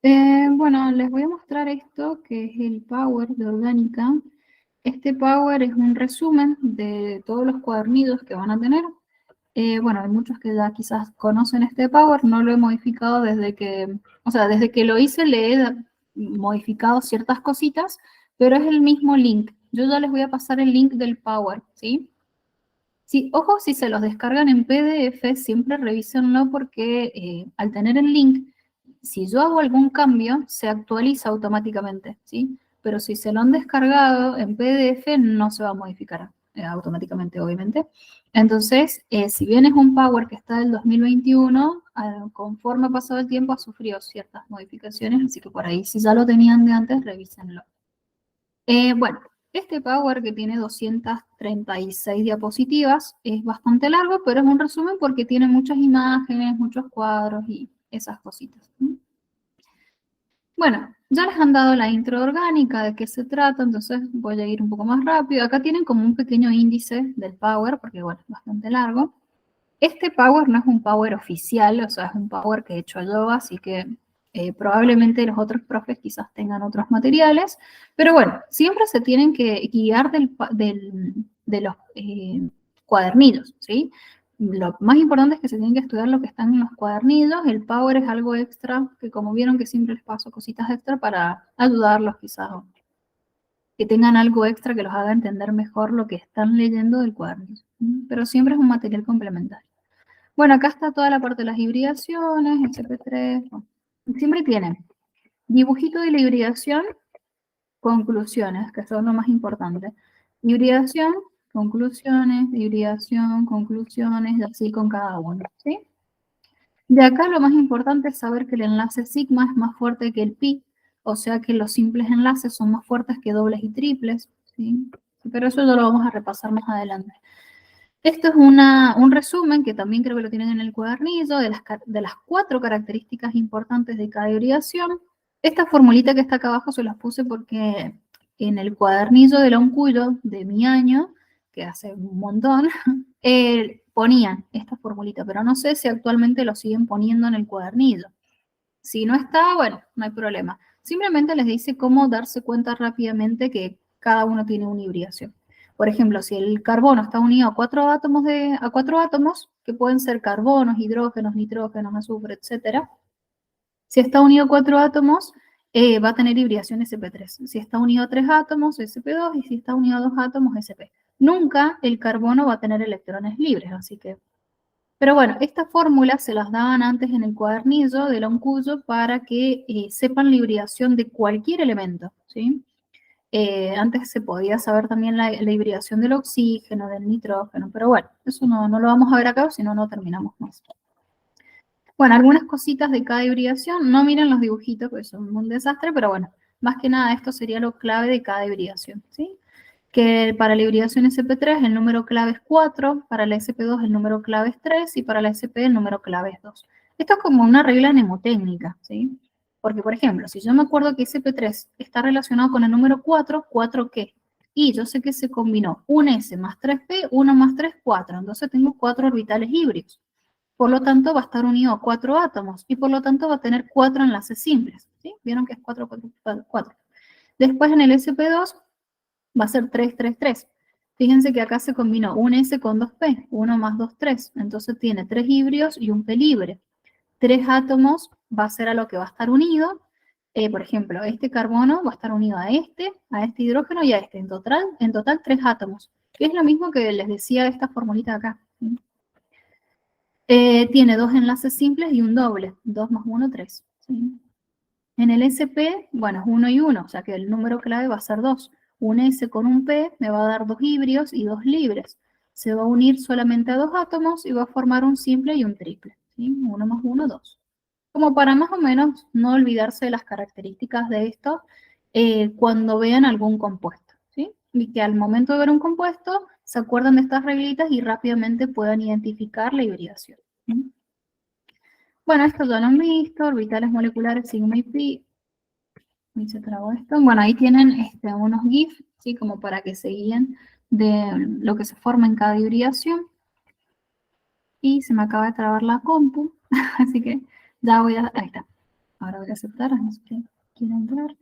Bueno, les voy a mostrar esto, que es el Power de Orgánica. Este Power es un resumen de todos los cuadernidos que van a tener. Bueno, hay muchos que ya quizás conocen este Power, no lo he modificado desde que lo hice le he modificado ciertas cositas, pero es el mismo link. Yo ya les voy a pasar el link del Power, ¿sí? Sí, ojo, si se los descargan en PDF, siempre revísenlo porque al tener el link, si yo hago algún cambio, se actualiza automáticamente, ¿sí? Pero si se lo han descargado en PDF, no se va a modificar automáticamente, obviamente. Entonces, si bien es un Power que está del 2021, conforme ha pasado el tiempo ha sufrido ciertas modificaciones, así que por ahí, si ya lo tenían de antes, revísenlo. Bueno, este Power que tiene 236 diapositivas es bastante largo, pero es un resumen porque tiene muchas imágenes, muchos cuadros y esas cositas. Bueno, ya les han dado la intro orgánica, de qué se trata, entonces voy a ir un poco más rápido. Acá tienen como un pequeño índice del Power, porque bueno, es bastante largo. Este Power no es un Power oficial, o sea, es un Power que he hecho yo, así que probablemente los otros profes quizás tengan otros materiales, pero bueno, siempre se tienen que guiar de los cuadernillos, ¿sí? Lo más importante es que se tienen que estudiar lo que están en los cuadernillos, el Power es algo extra, que como vieron que siempre les paso cositas extra para ayudarlos quizás, o que tengan algo extra que los haga entender mejor lo que están leyendo del cuadernillo, pero siempre es un material complementario. Bueno, acá está toda la parte de las hibridaciones, SP3. Bueno, siempre tienen dibujito de la hibridación, conclusiones, que son lo más importante. Hibridación, conclusiones, y así con cada uno, ¿sí? De acá lo más importante es saber que el enlace sigma es más fuerte que el pi, o sea que los simples enlaces son más fuertes que dobles y triples, ¿sí? Pero eso ya lo vamos a repasar más adelante. Esto es un resumen que también creo que lo tienen en el cuadernillo de las 4 características importantes de cada hibridación. Esta formulita que está acá abajo se las puse porque en el cuadernillo de la Uncuyo de mi año, que hace un montón, ponían esta formulita, pero no sé si actualmente lo siguen poniendo en el cuadernillo. Si no está, bueno, no hay problema. Simplemente les dice cómo darse cuenta rápidamente que cada uno tiene una hibridación. Por ejemplo, si el carbono está unido a 4 átomos, que pueden ser carbonos, hidrógenos, nitrógenos, azufre, etc. Si está unido a 4 átomos, va a tener hibridación sp3. Si está unido a 3 átomos, sp2, y si está unido a 2 átomos, sp. Nunca el carbono va a tener electrones libres, así que pero bueno, estas fórmulas se las daban antes en el cuadernillo de la Uncuyo para que sepan la hibridación de cualquier elemento, ¿sí? Antes se podía saber también la hibridación del oxígeno, del nitrógeno, pero bueno, eso no lo vamos a ver acá, si no, no terminamos más. Bueno, algunas cositas de cada hibridación, no miren los dibujitos porque son un desastre, pero bueno, más que nada esto sería lo clave de cada hibridación, ¿sí? Que para la hibridación SP3 el número clave es 4, para la SP2 el número clave es 3 y para la SP el número clave es 2. Esto es como una regla mnemotécnica, ¿sí? Porque, por ejemplo, si yo me acuerdo que SP3 está relacionado con el número 4, ¿4 qué? Y yo sé que se combinó un S más 3P, 1 más 3, 4. Entonces tengo 4 orbitales híbridos. Por lo tanto, va a estar unido a 4 átomos y por lo tanto va a tener 4 enlaces simples, ¿sí? Vieron que es 4, 4, 4. Después en el SP2 va a ser 3, 3, 3. Fíjense que acá se combinó un S con 2P, 1 más 2, 3. Entonces tiene 3 híbridos y un P libre. 3 átomos va a ser a lo que va a estar unido. Por ejemplo, este carbono va a estar unido a este hidrógeno y a este. En total 3 átomos. Que es lo mismo que les decía esta formulita acá. Tiene 2 enlaces simples y un doble. 2 más 1, 3. ¿Sí? En el SP, bueno, es 1 y 1, o sea que el número clave va a ser 2. Un S con un P me va a dar 2 híbridos y 2 libres. Se va a unir solamente a 2 átomos y va a formar un simple y un triple. ¿Sí? 1 más 1, 2. Como para más o menos no olvidarse de las características de esto cuando vean algún compuesto. ¿Sí? Y que al momento de ver un compuesto se acuerdan de estas reglitas y rápidamente puedan identificar la hibridación. ¿Sí? Bueno, esto ya lo han visto, orbitales moleculares sigma y pi. Y se trabó esto. Bueno, ahí tienen unos GIF, ¿sí? Como para que se guíen de lo que se forma en cada hibridación. Y se me acaba de trabar la compu, así que ya voy a... Ahí está. ahora voy a aceptar, no sé qué quiere entrar.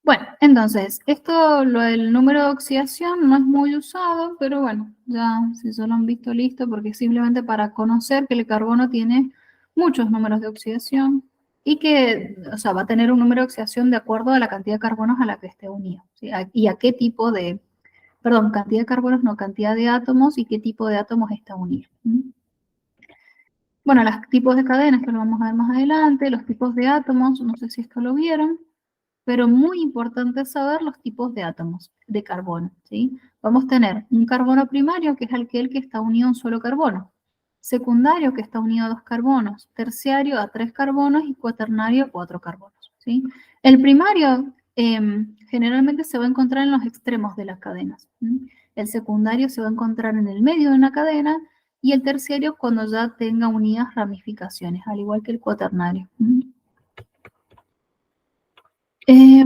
Bueno, entonces, esto, lo del número de oxidación no es muy usado, pero bueno, ya si solo han visto, listo, porque simplemente para conocer que el carbono tiene muchos números de oxidación y que, o sea, va a tener un número de oxidación de acuerdo a la cantidad de carbonos a la que esté unido, ¿sí? Y a qué tipo de, perdón, cantidad de carbonos, no, cantidad de átomos y qué tipo de átomos está unido. Bueno, los tipos de cadenas, que lo vamos a ver más adelante, los tipos de átomos, no sé si esto lo vieron, pero muy importante saber los tipos de átomos de carbono, ¿sí? Vamos a tener un carbono primario, que es aquel que está unido a un solo carbono, secundario, que está unido a 2 carbonos, terciario a 3 carbonos y cuaternario a 4 carbonos, ¿sí? El primario generalmente se va a encontrar en los extremos de las cadenas. El secundario se va a encontrar en el medio de una cadena y el terciario cuando ya tenga unidas ramificaciones, al igual que el cuaternario.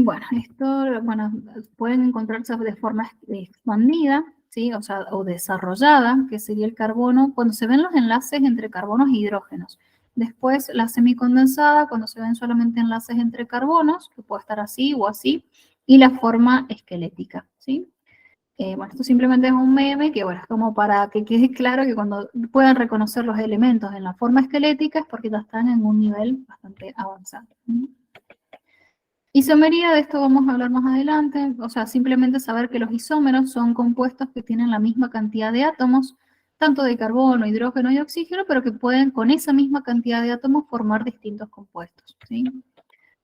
Bueno, esto, bueno, pueden encontrarse de forma expandida, ¿sí? O sea, o desarrollada, que sería el carbono, cuando se ven los enlaces entre carbonos e hidrógenos. Después, la semicondensada, cuando se ven solamente enlaces entre carbonos, que puede estar así o así, y la forma esquelética, ¿sí? Bueno, esto simplemente es un meme que, bueno, es como para que quede claro que cuando puedan reconocer los elementos en la forma esquelética es porque ya están en un nivel bastante avanzado. Isomería, de esto vamos a hablar más adelante, o sea, simplemente saber que los isómeros son compuestos que tienen la misma cantidad de átomos, tanto de carbono, hidrógeno y oxígeno, pero que pueden con esa misma cantidad de átomos formar distintos compuestos, ¿sí?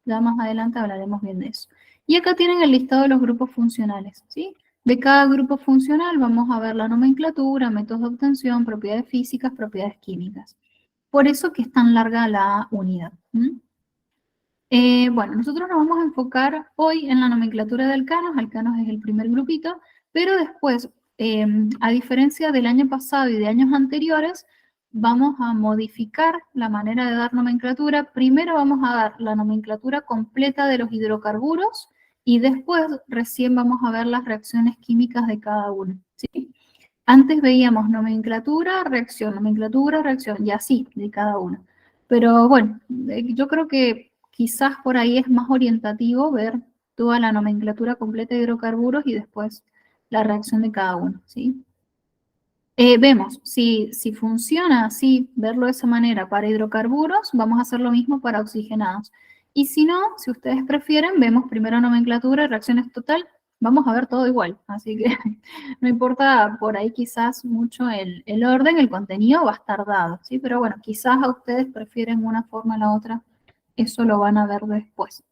Ya más adelante hablaremos bien de eso. Y acá tienen el listado de los grupos funcionales, ¿sí? De cada grupo funcional vamos a ver la nomenclatura, métodos de obtención, propiedades físicas, propiedades químicas. Por eso que es tan larga la unidad. Bueno, nosotros nos vamos a enfocar hoy en la nomenclatura de alcanos. Alcanos es el primer grupito, pero después, a diferencia del año pasado y de años anteriores, vamos a modificar la manera de dar nomenclatura. Primero vamos a dar la nomenclatura completa de los hidrocarburos y después recién vamos a ver las reacciones químicas de cada uno, ¿sí? Antes veíamos nomenclatura, reacción, y así de cada uno. Pero bueno, yo creo que quizás por ahí es más orientativo ver toda la nomenclatura completa de hidrocarburos y después la reacción de cada uno, ¿sí? Vemos, si funciona así, verlo de esa manera para hidrocarburos, vamos a hacer lo mismo para oxigenados. Y si no, si ustedes prefieren, vemos primero nomenclatura y reacciones total, vamos a ver todo igual. Así que no importa por ahí quizás mucho el orden, el contenido va a estar dado, ¿sí? Pero bueno, quizás a ustedes prefieren una forma a la otra, eso lo van a ver después.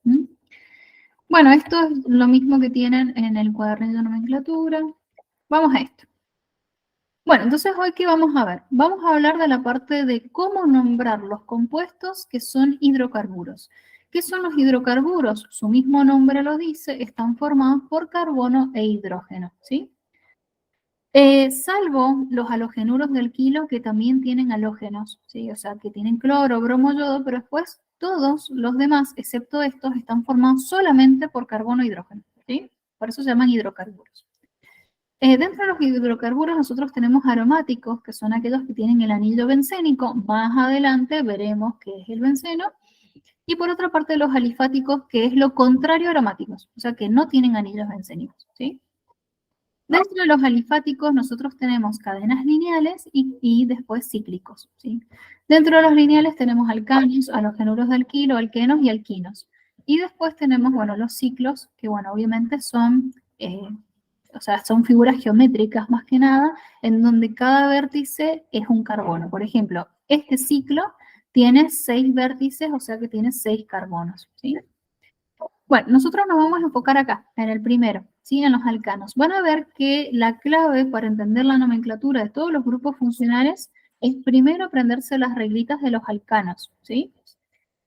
Bueno, esto es lo mismo que tienen en el cuadernillo de nomenclatura. Vamos a esto. Bueno, entonces hoy, ¿qué vamos a ver? Vamos a hablar de la parte de cómo nombrar los compuestos que son hidrocarburos. ¿Qué son los hidrocarburos? Su mismo nombre lo dice, están formados por carbono e hidrógeno, ¿sí? Salvo los halogenuros del kilo que también tienen halógenos, ¿sí? O sea, que tienen cloro, bromo, yodo, pero después todos los demás, excepto estos, están formados solamente por carbono e hidrógeno, ¿sí? Por eso se llaman hidrocarburos. Dentro de los hidrocarburos nosotros tenemos aromáticos, que son aquellos que tienen el anillo bencénico. Más adelante veremos qué es el benceno. Y por otra parte los alifáticos, que es lo contrario a aromáticos, o sea que no tienen anillos bencénicos, ¿sí? Dentro de los alifáticos nosotros tenemos cadenas lineales y después cíclicos, ¿sí? Dentro de los lineales tenemos alcanos, halogenuros de alquilo, alquenos y alquinos. Y después tenemos, bueno, los ciclos, que bueno, obviamente son o sea, son figuras geométricas más que nada, en donde cada vértice es un carbono. Por ejemplo, este ciclo tiene 6 vértices, o sea que tiene 6 carbonos, ¿sí? Bueno, nosotros nos vamos a enfocar acá, en el primero, ¿sí? En los alcanos. Van a ver que la clave para entender la nomenclatura de todos los grupos funcionales es primero aprenderse las reglitas de los alcanos, ¿sí?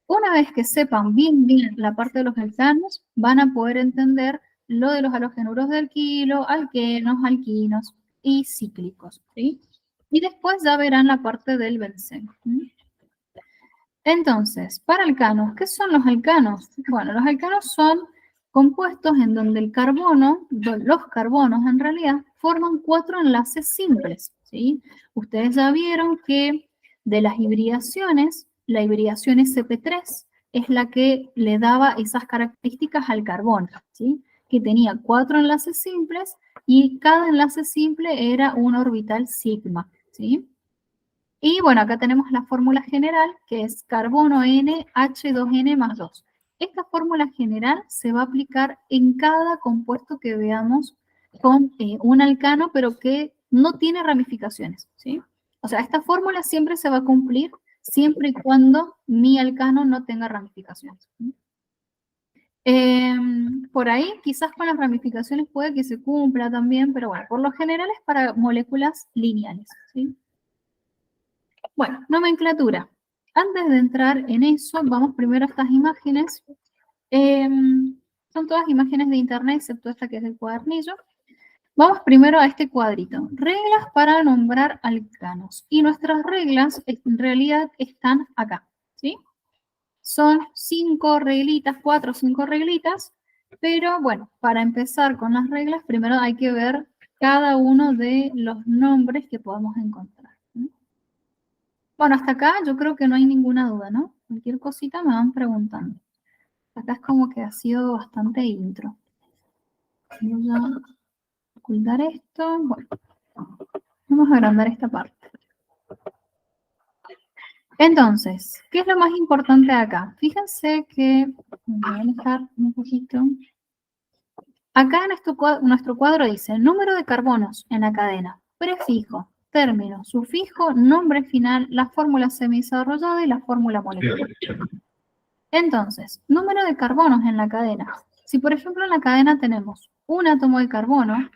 Una vez que sepan bien la parte de los alcanos, van a poder entender lo de los halogenuros de alquilo, alquenos, alquinos y cíclicos, ¿sí? Y después ya verán la parte del benceno. Entonces, para alcanos, ¿qué son los alcanos? Bueno, los alcanos son compuestos en donde el carbono, los carbonos en realidad, forman 4 enlaces simples, ¿sí? Ustedes ya vieron que De las hibridaciones, la hibridación sp3 es la que le daba esas características al carbono, ¿sí? Que tenía 4 enlaces simples y cada enlace simple era un orbital sigma, ¿sí? Y bueno, acá tenemos la fórmula general, que es carbono N, H2N más 2. Esta fórmula general se va a aplicar en cada compuesto que veamos con un alcano, pero que no tiene ramificaciones, ¿sí? O sea, esta fórmula siempre se va a cumplir siempre y cuando mi alcano no tenga ramificaciones. Por ahí, quizás con las ramificaciones puede que se cumpla también, pero bueno, por lo general es para moléculas lineales, ¿sí? Bueno, nomenclatura. Antes de entrar en eso, vamos primero a estas imágenes. Son todas imágenes de internet, excepto esta que es del cuadernillo. Vamos primero a este cuadrito. Reglas para nombrar alcanos. Y nuestras reglas en realidad están acá, ¿sí? Son 5 reglitas, 4 o 5 reglitas, pero bueno, para empezar con las reglas, primero hay que ver cada uno de los nombres que podamos encontrar. Bueno, hasta acá yo creo que no hay ninguna duda, ¿no? Cualquier cosita me van preguntando. Acá es como que ha sido bastante intro. Voy a ocultar esto. Bueno, vamos a agrandar esta parte. Entonces, ¿qué es lo más importante acá? Fíjense que, voy a alejar un poquito. Acá en nuestro cuadro dice número de carbonos en la cadena, prefijo, término, sufijo, nombre final, la fórmula semidesarrollada y la fórmula molecular. Entonces, número de carbonos en la cadena. Si por ejemplo en la cadena tenemos un átomo de carbono,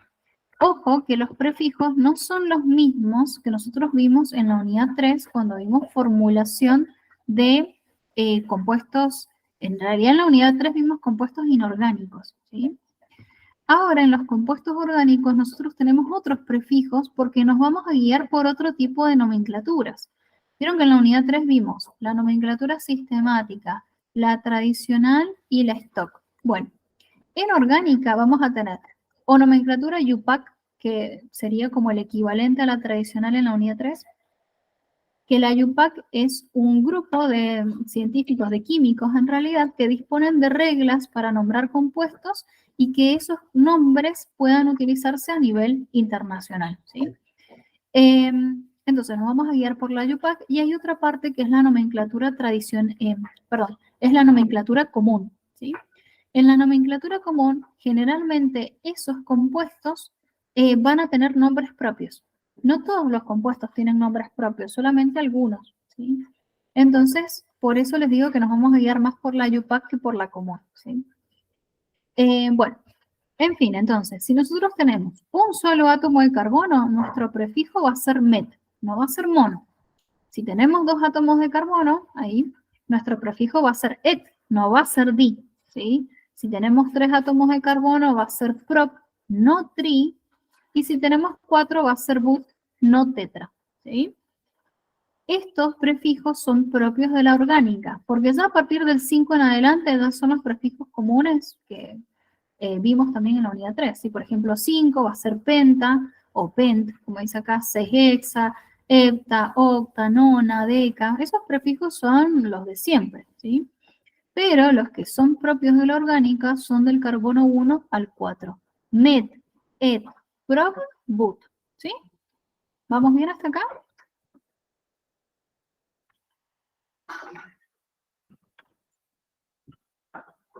ojo que los prefijos no son los mismos que nosotros vimos en la unidad 3 cuando vimos formulación de compuestos. En realidad en la unidad 3 vimos compuestos inorgánicos, ¿sí? Ahora en los compuestos orgánicos nosotros tenemos otros prefijos porque nos vamos a guiar por otro tipo de nomenclaturas. Vieron que en la unidad 3 vimos la nomenclatura sistemática, la tradicional y la stock. Bueno, en orgánica vamos a tener o nomenclatura UPAC, que sería como el equivalente a la tradicional en la unidad 3, que la UPAC es un grupo de científicos, de químicos en realidad, que disponen de reglas para nombrar compuestos y que esos nombres puedan utilizarse a nivel internacional, ¿sí? Entonces nos vamos a guiar por la UPAC y hay otra parte que es la nomenclatura es la nomenclatura común, ¿sí? En la nomenclatura común, generalmente esos compuestos van a tener nombres propios. No todos los compuestos tienen nombres propios, solamente algunos, ¿sí? Entonces, por eso les digo que nos vamos a guiar más por la UPAC que por la común, ¿sí? Bueno, en fin, entonces, si nosotros tenemos un solo átomo de carbono, nuestro prefijo va a ser met, no va a ser mono. Si tenemos 2 átomos de carbono, ahí, nuestro prefijo va a ser et, no va a ser di, ¿sí? Si tenemos 3 átomos de carbono, va a ser prop, no tri. Y si tenemos 4, va a ser but, no tetra, ¿sí? Estos prefijos son propios de la orgánica, porque ya a partir del 5 en adelante ya son los prefijos comunes que vimos también en la unidad 3. Si por ejemplo 5 va a ser penta o pent, como dice acá, 6 hexa, hepta, octa, nona, deca. Esos prefijos son los de siempre, ¿sí? Pero los que son propios de la orgánica son del carbono 1 al 4. Met, et, prop, but, ¿sí? ¿Vamos bien hasta acá?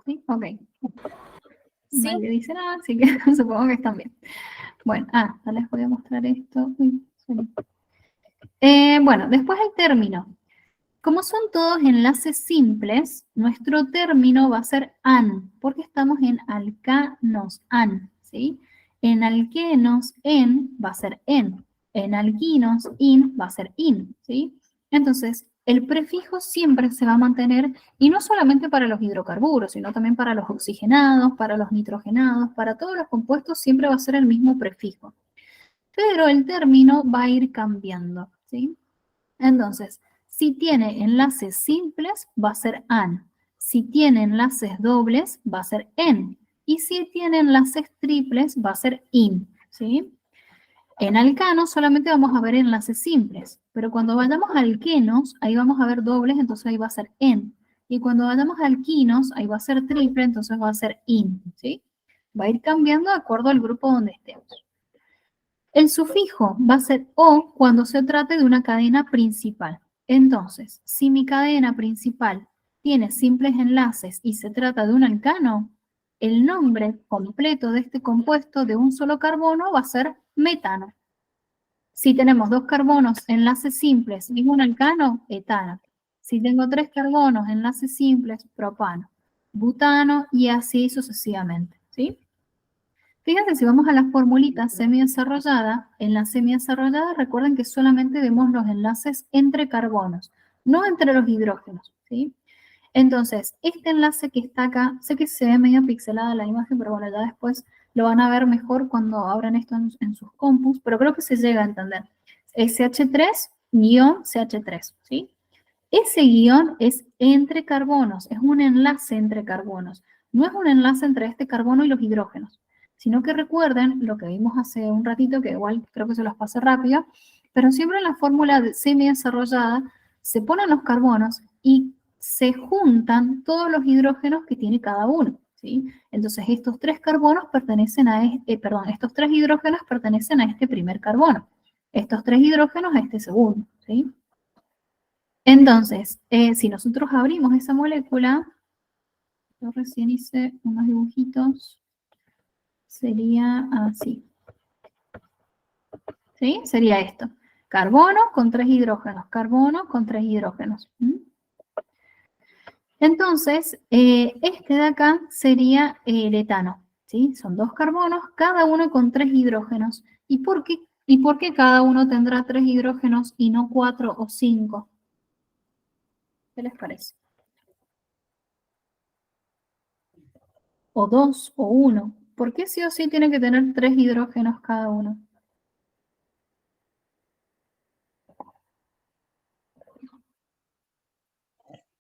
¿Sí? Ok. Sí. Nadie dice nada, así que supongo que están bien. Bueno, les voy a mostrar esto. Bueno, después el término. Como son todos enlaces simples, nuestro término va a ser an, porque estamos en alcanos, an, ¿sí? En alquenos, en, va a ser en alquinos, in, va a ser in, ¿sí? Entonces, el prefijo siempre se va a mantener, y no solamente para los hidrocarburos, sino también para los oxigenados, para los nitrogenados, para todos los compuestos siempre va a ser el mismo prefijo. Pero el término va a ir cambiando, ¿sí? Entonces, si tiene enlaces simples, va a ser an. Si tiene enlaces dobles, va a ser en. Y si tiene enlaces triples, va a ser in, ¿sí? En alcano solamente vamos a ver enlaces simples. Pero cuando vayamos a alquenos, ahí vamos a ver dobles, entonces ahí va a ser en. Y cuando vayamos a alquinos, ahí va a ser triple, entonces va a ser in, ¿sí? Va a ir cambiando de acuerdo al grupo donde estemos. El sufijo va a ser o cuando se trate de una cadena principal. Entonces, si mi cadena principal tiene simples enlaces y se trata de un alcano, el nombre completo de este compuesto de un solo carbono va a ser metano. Si tenemos dos carbonos, enlaces simples y un alcano, etano. Si tengo tres carbonos, enlaces simples, propano, butano y así sucesivamente, ¿sí? Fíjense, si vamos a la formulita semidesarrollada, en la semidesarrollada recuerden que solamente vemos los enlaces entre carbonos, no entre los hidrógenos, ¿sí? Entonces, este enlace que está acá, sé que se ve medio pixelada la imagen, pero bueno, ya después lo van a ver mejor cuando abran esto en sus compus, pero creo que se llega a entender. SH3-CH3, ¿sí? Ese guión es entre carbonos, es un enlace entre carbonos. No es un enlace entre este carbono y los hidrógenos, sino que recuerden lo que vimos hace un ratito, que igual creo que se los pasé rápido, pero siempre en la fórmula semi-desarrollada se ponen los carbonos y se juntan todos los hidrógenos que tiene cada uno, ¿sí? Entonces estos tres carbonos pertenecen a estos tres hidrógenos pertenecen a este primer carbono, estos tres hidrógenos a este segundo, ¿sí? Entonces, si nosotros abrimos esa molécula, yo recién hice unos dibujitos, sería así, ¿sí? Sería esto, carbono con tres hidrógenos, carbono con tres hidrógenos. Entonces, este de acá sería el etano, ¿sí? Son dos carbonos, cada uno con tres hidrógenos. ¿Y por qué cada uno tendrá tres hidrógenos y no cuatro o cinco? ¿Qué les parece? O dos o uno. ¿Por qué sí o sí tiene que tener tres hidrógenos cada uno?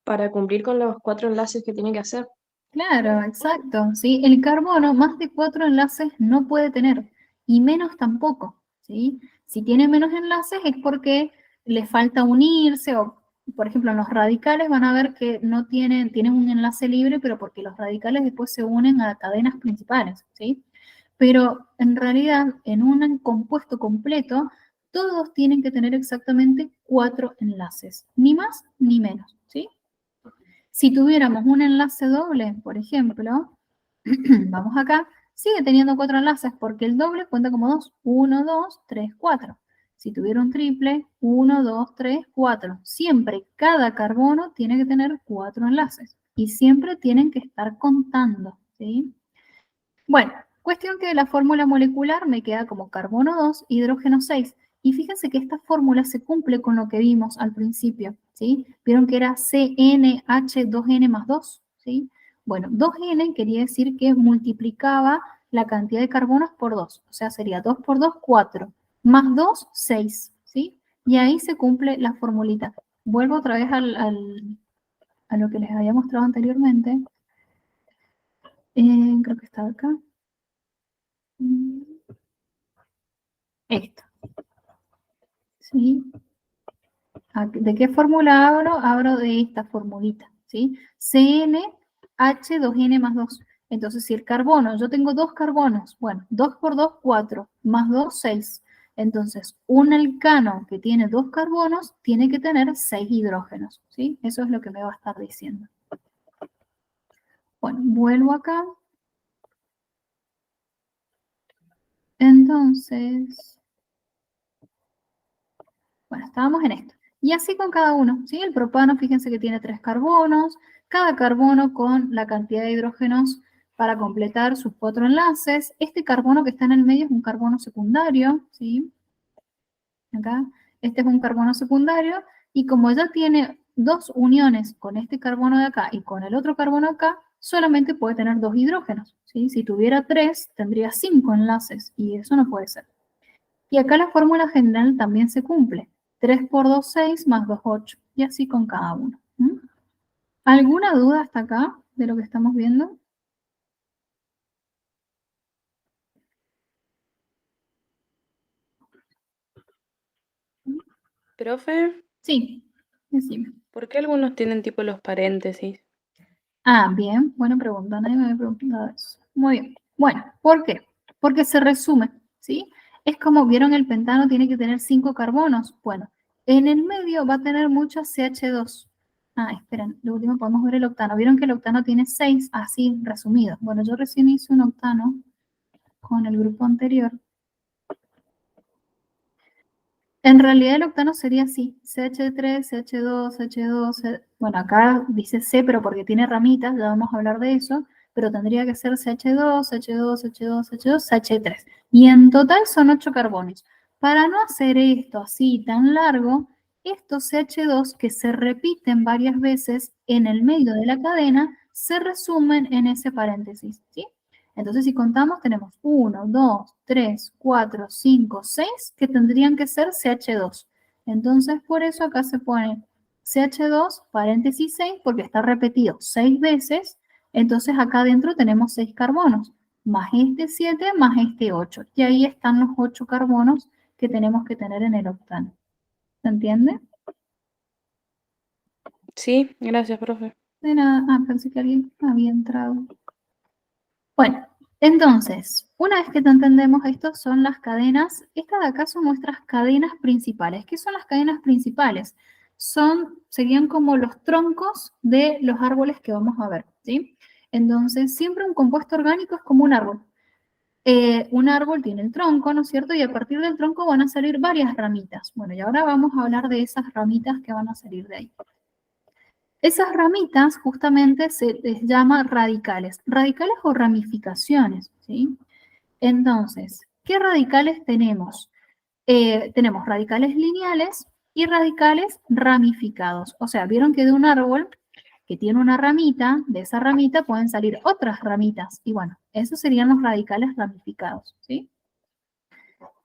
Para cumplir con los 4 enlaces que tiene que hacer. Claro, exacto, ¿sí? El carbono más de cuatro enlaces no puede tener, y menos tampoco, ¿sí? Si tiene menos enlaces es porque le falta unirse, o por ejemplo en los radicales van a ver que no tienen un enlace libre, pero porque los radicales después se unen a cadenas principales, ¿sí? Pero en realidad en un compuesto completo todos tienen que tener exactamente cuatro enlaces, ni más ni menos, ¿sí? Si tuviéramos un enlace doble, por ejemplo, vamos acá, sigue teniendo cuatro enlaces porque el doble cuenta como dos. 1, 2, 3, 4. Si tuviera un triple, 1, 2, 3, 4. Siempre cada carbono tiene que tener cuatro enlaces y siempre tienen que estar contando, ¿sí? Bueno, cuestión que la fórmula molecular me queda como carbono 2, hidrógeno 6. Y fíjense que esta fórmula se cumple con lo que vimos al principio, ¿sí? Vieron que era CnH2n más 2, ¿sí? Bueno, 2n quería decir que multiplicaba la cantidad de carbonos por 2, o sea, sería 2 por 2, 4, más 2, 6, ¿sí? Y ahí se cumple la formulita. Vuelvo otra vez a lo que les había mostrado anteriormente. Creo que estaba acá. Esto, ¿sí? ¿De qué fórmula abro? Abro de esta formulita, ¿sí? CnH2n más 2. Entonces, si el carbono, yo tengo dos carbonos, bueno, 2 por 2, 4, más 2, 6. Entonces, un alcano que tiene dos carbonos tiene que tener 6 hidrógenos, ¿sí? Eso es lo que me va a estar diciendo. Bueno, vuelvo acá. Entonces, bueno, estábamos en esto. Y así con cada uno, ¿sí? El propano, fíjense que tiene tres carbonos, cada carbono con la cantidad de hidrógenos para completar sus cuatro enlaces. Este carbono que está en el medio es un carbono secundario, ¿sí? Acá, este es un carbono secundario, y como ya tiene dos uniones con este carbono de acá y con el otro carbono acá, solamente puede tener dos hidrógenos, ¿sí? Si tuviera tres, tendría cinco enlaces, y eso no puede ser. Y acá la fórmula general también se cumple. 3 por 2, 6, más 2, 8. Y así con cada uno. ¿Alguna duda hasta acá de lo que estamos viendo? Profe, Sí, decime. ¿por qué algunos tienen tipo los paréntesis? Ah, bien, buena pregunta. Nadie me había preguntado eso. Muy bien. Bueno, ¿por qué? Porque se resume, ¿sí? Es como vieron el pentano tiene que tener 5 carbonos. Bueno, en el medio va a tener muchos CH2. Ah, esperen, lo último podemos ver el octano. Vieron que el octano tiene 6, así resumido. Bueno, yo recién hice un octano con el grupo anterior. En realidad el octano sería así, CH3, CH2, CH2, bueno, acá dice C, pero porque tiene ramitas, ya vamos a hablar de eso, pero tendría que ser CH2, CH2, CH2, CH2, CH3. Y en total son 8 carbonos. Para no hacer esto así tan largo, estos CH2 que se repiten varias veces en el medio de la cadena, se resumen en ese paréntesis, ¿sí? Entonces, si contamos, tenemos 1, 2, 3, 4, 5, 6 que tendrían que ser CH2. Entonces, por eso acá se pone CH2, paréntesis 6, porque está repetido 6 veces. Entonces, acá adentro tenemos 6 carbonos, más este 7, más este 8. Y ahí están los 8 carbonos que tenemos que tener en el octano. ¿Se entiende? Sí, gracias, profe. De nada. Ah, pensé que alguien había entrado. Bueno, entonces, una vez que entendemos esto, son las cadenas. Estas de acá son nuestras cadenas principales. ¿Qué son las cadenas principales? Serían como los troncos de los árboles que vamos a ver, ¿sí? Entonces, siempre un compuesto orgánico es como un árbol. Un árbol tiene el tronco, ¿no es cierto? Y a partir del tronco van a salir varias ramitas. Bueno, y ahora vamos a hablar de esas ramitas que van a salir de ahí. Esas ramitas justamente se les llama radicales. Radicales o ramificaciones, ¿sí? Entonces, ¿qué radicales tenemos? Tenemos radicales lineales y radicales ramificados. O sea, vieron que de un árbol que tiene una ramita, de esa ramita pueden salir otras ramitas. Y bueno, esos serían los radicales ramificados, ¿sí?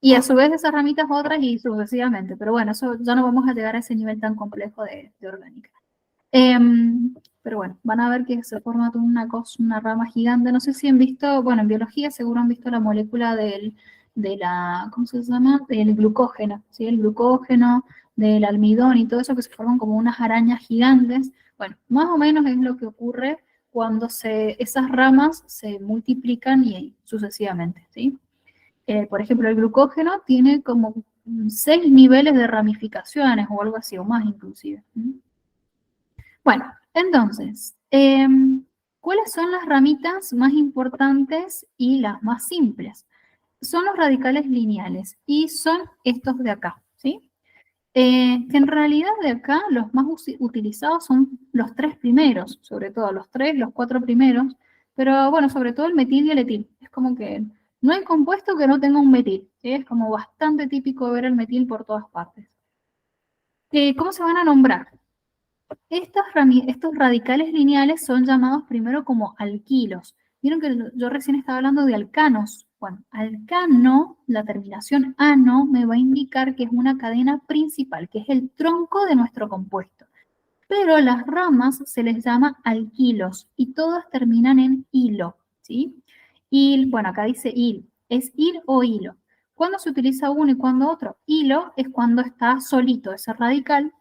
Y a su vez esas ramitas otras y sucesivamente. Pero bueno, eso ya no vamos a llegar a ese nivel tan complejo de orgánica. Pero bueno, van a ver que se forma toda una cosa, una rama gigante. No sé si han visto, bueno, en biología seguro han visto la molécula de la, ¿cómo se llama? Del glucógeno, ¿sí? El glucógeno, del almidón y todo eso que se forman como unas arañas gigantes. Bueno, más o menos es lo que ocurre cuando esas ramas se multiplican y sucesivamente, ¿sí? Por ejemplo, el glucógeno tiene como 6 niveles de ramificaciones o algo así, o más inclusive. Bueno, entonces, ¿cuáles son las ramitas más importantes y las más simples? Son los radicales lineales y son estos de acá, ¿sí? Que en realidad de acá los más utilizados son los 3 primeros, sobre todo los 3, los 4 primeros, pero bueno, sobre todo el metil y el etil. Es como que no hay compuesto que no tenga un metil, ¿sí? Es como bastante típico ver el metil por todas partes. ¿Cómo se van a nombrar? Estos radicales lineales son llamados primero como alquilos. Vieron que yo recién estaba hablando de alcanos. Bueno, alcano, la terminación ano, me va a indicar que es una cadena principal, que es el tronco de nuestro compuesto. Pero las ramas se les llama alquilos y todas terminan en hilo, ¿sí? Y bueno, acá dice il, es il o hilo. ¿Cuándo se utiliza uno y cuándo otro? Hilo es cuando está solito ese radical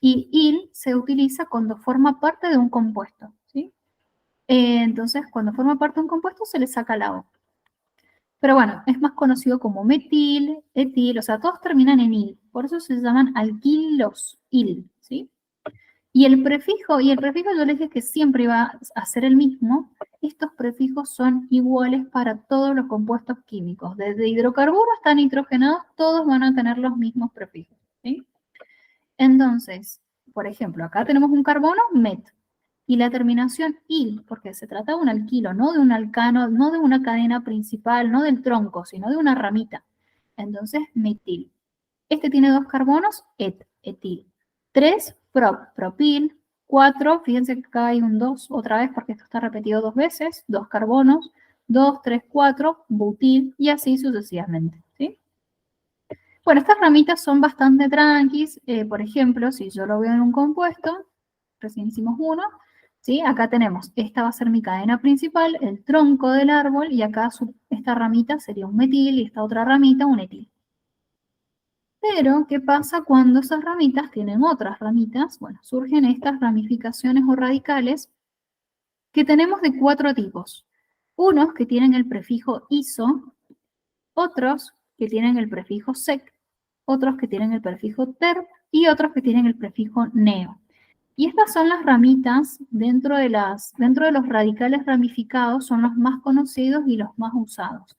y il se utiliza cuando forma parte de un compuesto, ¿sí? Entonces, cuando forma parte de un compuesto se le saca la O. Pero bueno, es más conocido como metil, etil, o sea, todos terminan en il. Por eso se llaman alquilos, il, ¿sí? Y el prefijo yo les dije que siempre iba a ser el mismo. Estos prefijos son iguales para todos los compuestos químicos. Desde hidrocarburos hasta nitrogenados, todos van a tener los mismos prefijos, ¿sí? Entonces, por ejemplo, acá tenemos un carbono, met, y la terminación il, porque se trata de un alquilo, no de un alcano, no de una cadena principal, no del tronco, sino de una ramita. Entonces, metil. Este tiene 2 carbonos, etil. 3, propil. 4, fíjense que acá hay un 2 otra vez porque esto está repetido 2 veces, 2 carbonos, 2, 3, 4, butil, y así sucesivamente, ¿sí? Bueno, estas ramitas son bastante tranquis. Por ejemplo, si yo lo veo en un compuesto, recién hicimos uno, ¿sí? Acá tenemos, esta va a ser mi cadena principal, el tronco del árbol, y acá esta ramita sería un metil y esta otra ramita un etil. Pero, ¿qué pasa cuando esas ramitas tienen otras ramitas? Bueno, surgen estas ramificaciones o radicales que tenemos de 4 tipos. Unos que tienen el prefijo iso, otros que tienen el prefijo sec, otros que tienen el prefijo terp y otros que tienen el prefijo neo. Y estas son las ramitas dentro de los radicales ramificados, son los más conocidos y los más usados.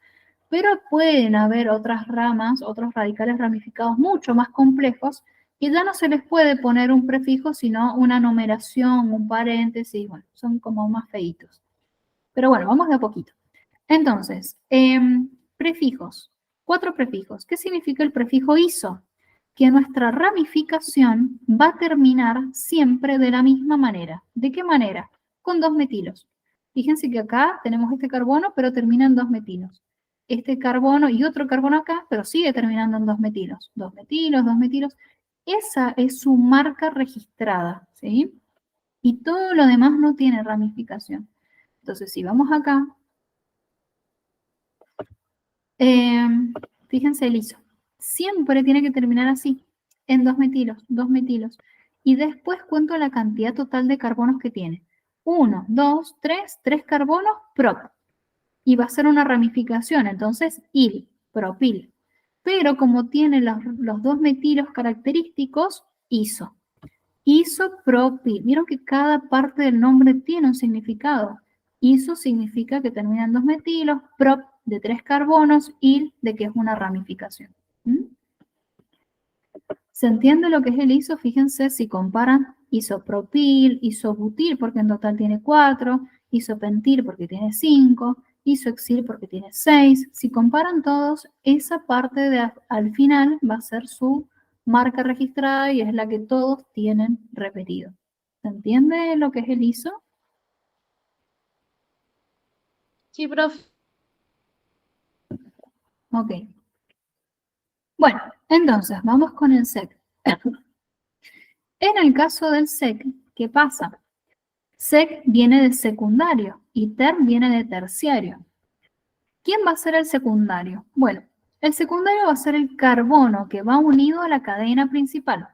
Pero pueden haber otras ramas, otros radicales ramificados mucho más complejos, que ya no se les puede poner un prefijo, sino una numeración, un paréntesis, bueno, son como más feitos. Pero bueno, vamos de a poquito. Entonces, prefijos, 4 prefijos. ¿Qué significa el prefijo iso? Que nuestra ramificación va a terminar siempre de la misma manera. ¿De qué manera? Con 2 metilos. Fíjense que acá tenemos este carbono, pero termina en 2 metilos. Este carbono y otro carbono acá, pero sigue terminando en 2 metilos. 2 metilos, 2 metilos. Esa es su marca registrada, ¿sí? Y todo lo demás no tiene ramificación. Entonces, si vamos acá, fíjense el iso. Siempre tiene que terminar así, en 2 metilos, 2 metilos. Y después cuento la cantidad total de carbonos que tiene. 1, 2, 3, 3 carbonos, prop. Y va a ser una ramificación, entonces il, propil. Pero como tiene los 2 metilos característicos, iso. Isopropil. Vieron que cada parte del nombre tiene un significado. Iso significa que terminan 2 metilos, prop de 3 carbonos, il de que es una ramificación. ¿Mm? ¿Se entiende lo que es el iso? Fíjense si comparan isopropil, isobutil porque en total tiene 4, isopentil porque tiene 5, isoxil porque tiene 6. Si comparan todos, esa parte de al final va a ser su marca registrada y es la que todos tienen repetido. ¿Se entiende lo que es el iso? Sí, profe. Ok. Bueno, entonces vamos con el sec. En el caso del sec, ¿qué pasa? Sec viene de secundario y ter viene de terciario. ¿Quién va a ser el secundario? Bueno, el secundario va a ser el carbono que va unido a la cadena principal.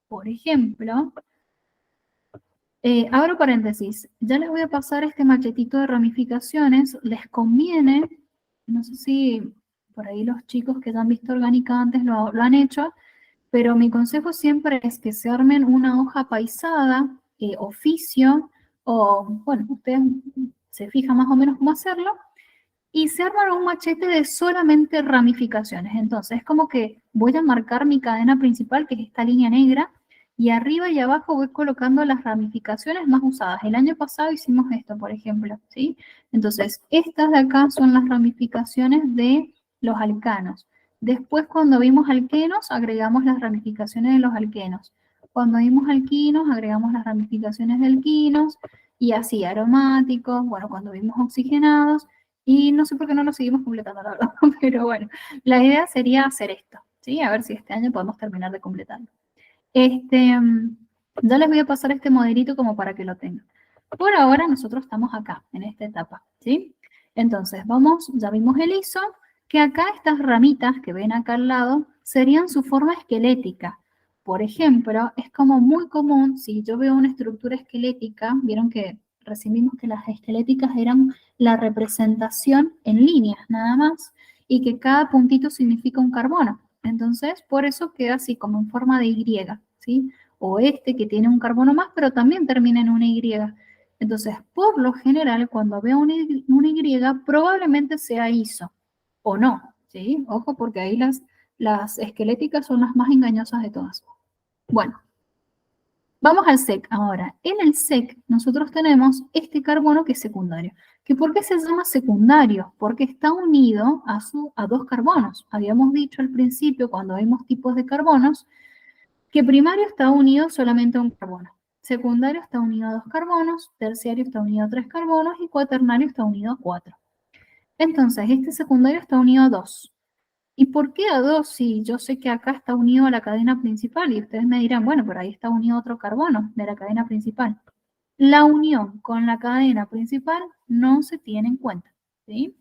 Por ejemplo, abro paréntesis, ya les voy a pasar este machetito de ramificaciones. Les conviene, no sé si por ahí los chicos que ya han visto orgánica antes lo han hecho, pero mi consejo siempre es que se armen una hoja paisada, oficio, o bueno, ustedes se fijan más o menos cómo hacerlo, y se arman un machete de solamente ramificaciones. Entonces, es como que voy a marcar mi cadena principal, que es esta línea negra, y arriba y abajo voy colocando las ramificaciones más usadas. El año pasado hicimos esto, por ejemplo, ¿sí? Entonces, estas de acá son las ramificaciones de los alcanos. Después, cuando vimos alquenos, agregamos las ramificaciones de los alquenos. Cuando vimos alquinos, agregamos las ramificaciones de alquinos, y así aromáticos. Bueno, cuando vimos oxigenados, y no sé por qué no lo seguimos completando, la verdad, pero bueno, la idea sería hacer esto, ¿sí? A ver si este año podemos terminar de completarlo. Ya les voy a pasar este modelito como para que lo tengan. Por ahora nosotros estamos acá, en esta etapa, ¿sí? Entonces, vamos, ya vimos el iso, que acá estas ramitas que ven acá al lado serían su forma esquelética. Por ejemplo, es como muy común, si yo veo una estructura esquelética, vieron que recién vimos que las esqueléticas eran la representación en líneas nada más, y que cada puntito significa un carbono. Entonces, por eso queda así como en forma de Y, ¿sí? O este que tiene un carbono más, pero también termina en una Y. Entonces, por lo general, cuando veo una Y, probablemente sea iso, o no, ¿sí? Ojo, porque ahí las esqueléticas son las más engañosas de todas. Bueno, vamos al sec ahora. En el sec nosotros tenemos este carbono que es secundario. ¿Que por qué se llama secundario? Porque está unido a 2 carbonos. Habíamos dicho al principio, cuando vimos tipos de carbonos, que primario está unido solamente a un carbono. Secundario está unido a 2 carbonos, terciario está unido a 3 carbonos y cuaternario está unido a 4. Entonces, este secundario está unido a 2. ¿Y por qué a 2 si yo sé que acá está unido a la cadena principal? Y ustedes me dirán, bueno, pero ahí está unido otro carbono de la cadena principal. La unión con la cadena principal no se tiene en cuenta, ¿sí?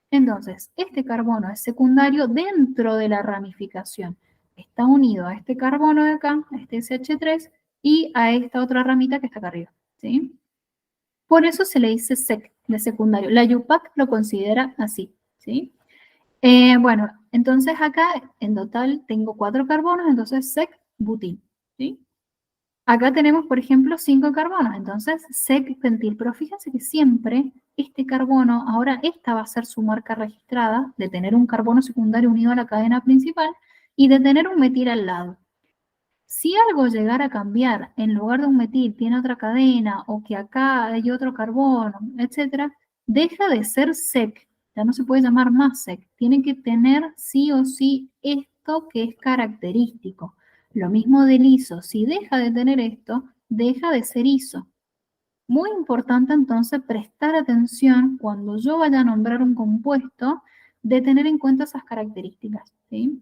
Entonces, este carbono es secundario dentro de la ramificación, está unido a este carbono de acá, a este CH3, y a esta otra ramita que está acá arriba, ¿sí? Por eso se le dice sec, de secundario. La UPAC lo considera así, ¿sí? Bueno, entonces acá en total tengo 4 carbonos, entonces sec-butil, ¿sí? Acá tenemos, por ejemplo, 5 carbonos, entonces sec-pentil, pero fíjense que siempre este carbono, ahora esta va a ser su marca registrada de tener un carbono secundario unido a la cadena principal y de tener un metil al lado. Si algo llegara a cambiar, en lugar de un metil tiene otra cadena o que acá hay otro carbono, etcétera, deja de ser sec, ya no se puede llamar más sec, tiene que tener sí o sí esto que es característico. Lo mismo del ISO, si deja de tener esto, deja de ser ISO. Muy importante entonces prestar atención cuando yo vaya a nombrar un compuesto, de tener en cuenta esas características, ¿sí?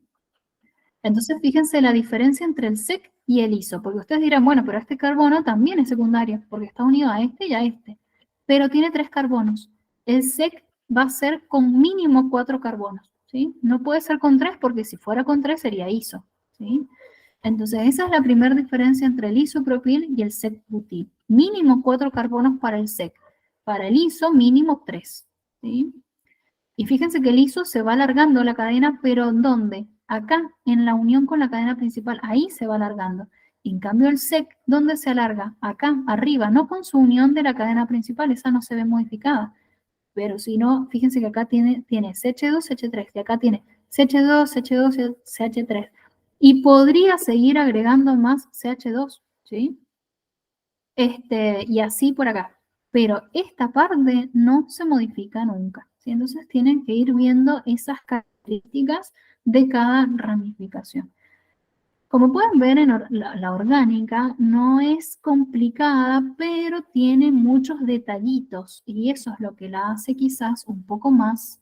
Entonces, fíjense la diferencia entre el sec y el ISO, porque ustedes dirán, bueno, pero este carbono también es secundario, porque está unido a este y a este, pero tiene 3 carbonos. El sec va a ser con mínimo 4 carbonos, ¿sí? No puede ser con 3, porque si fuera con 3 sería ISO, ¿sí? Entonces, esa es la primera diferencia entre el isopropil y el sec-butil. Mínimo 4 carbonos para el sec. Para el ISO, mínimo 3, ¿sí? Y fíjense que el ISO se va alargando la cadena, pero ¿dónde? Acá, en la unión con la cadena principal, ahí se va alargando. En cambio el SEC, ¿dónde se alarga? Acá, arriba, no con su unión de la cadena principal, esa no se ve modificada. Pero si no, fíjense que acá tiene CH2, CH3, y acá tiene CH2, CH2, CH3. Y podría seguir agregando más CH2, ¿sí? Y así por acá. Pero esta parte no se modifica nunca, ¿sí? Entonces tienen que ir viendo esas características de cada ramificación. Como pueden ver, en la orgánica no es complicada, pero tiene muchos detallitos y eso es lo que la hace quizás un poco más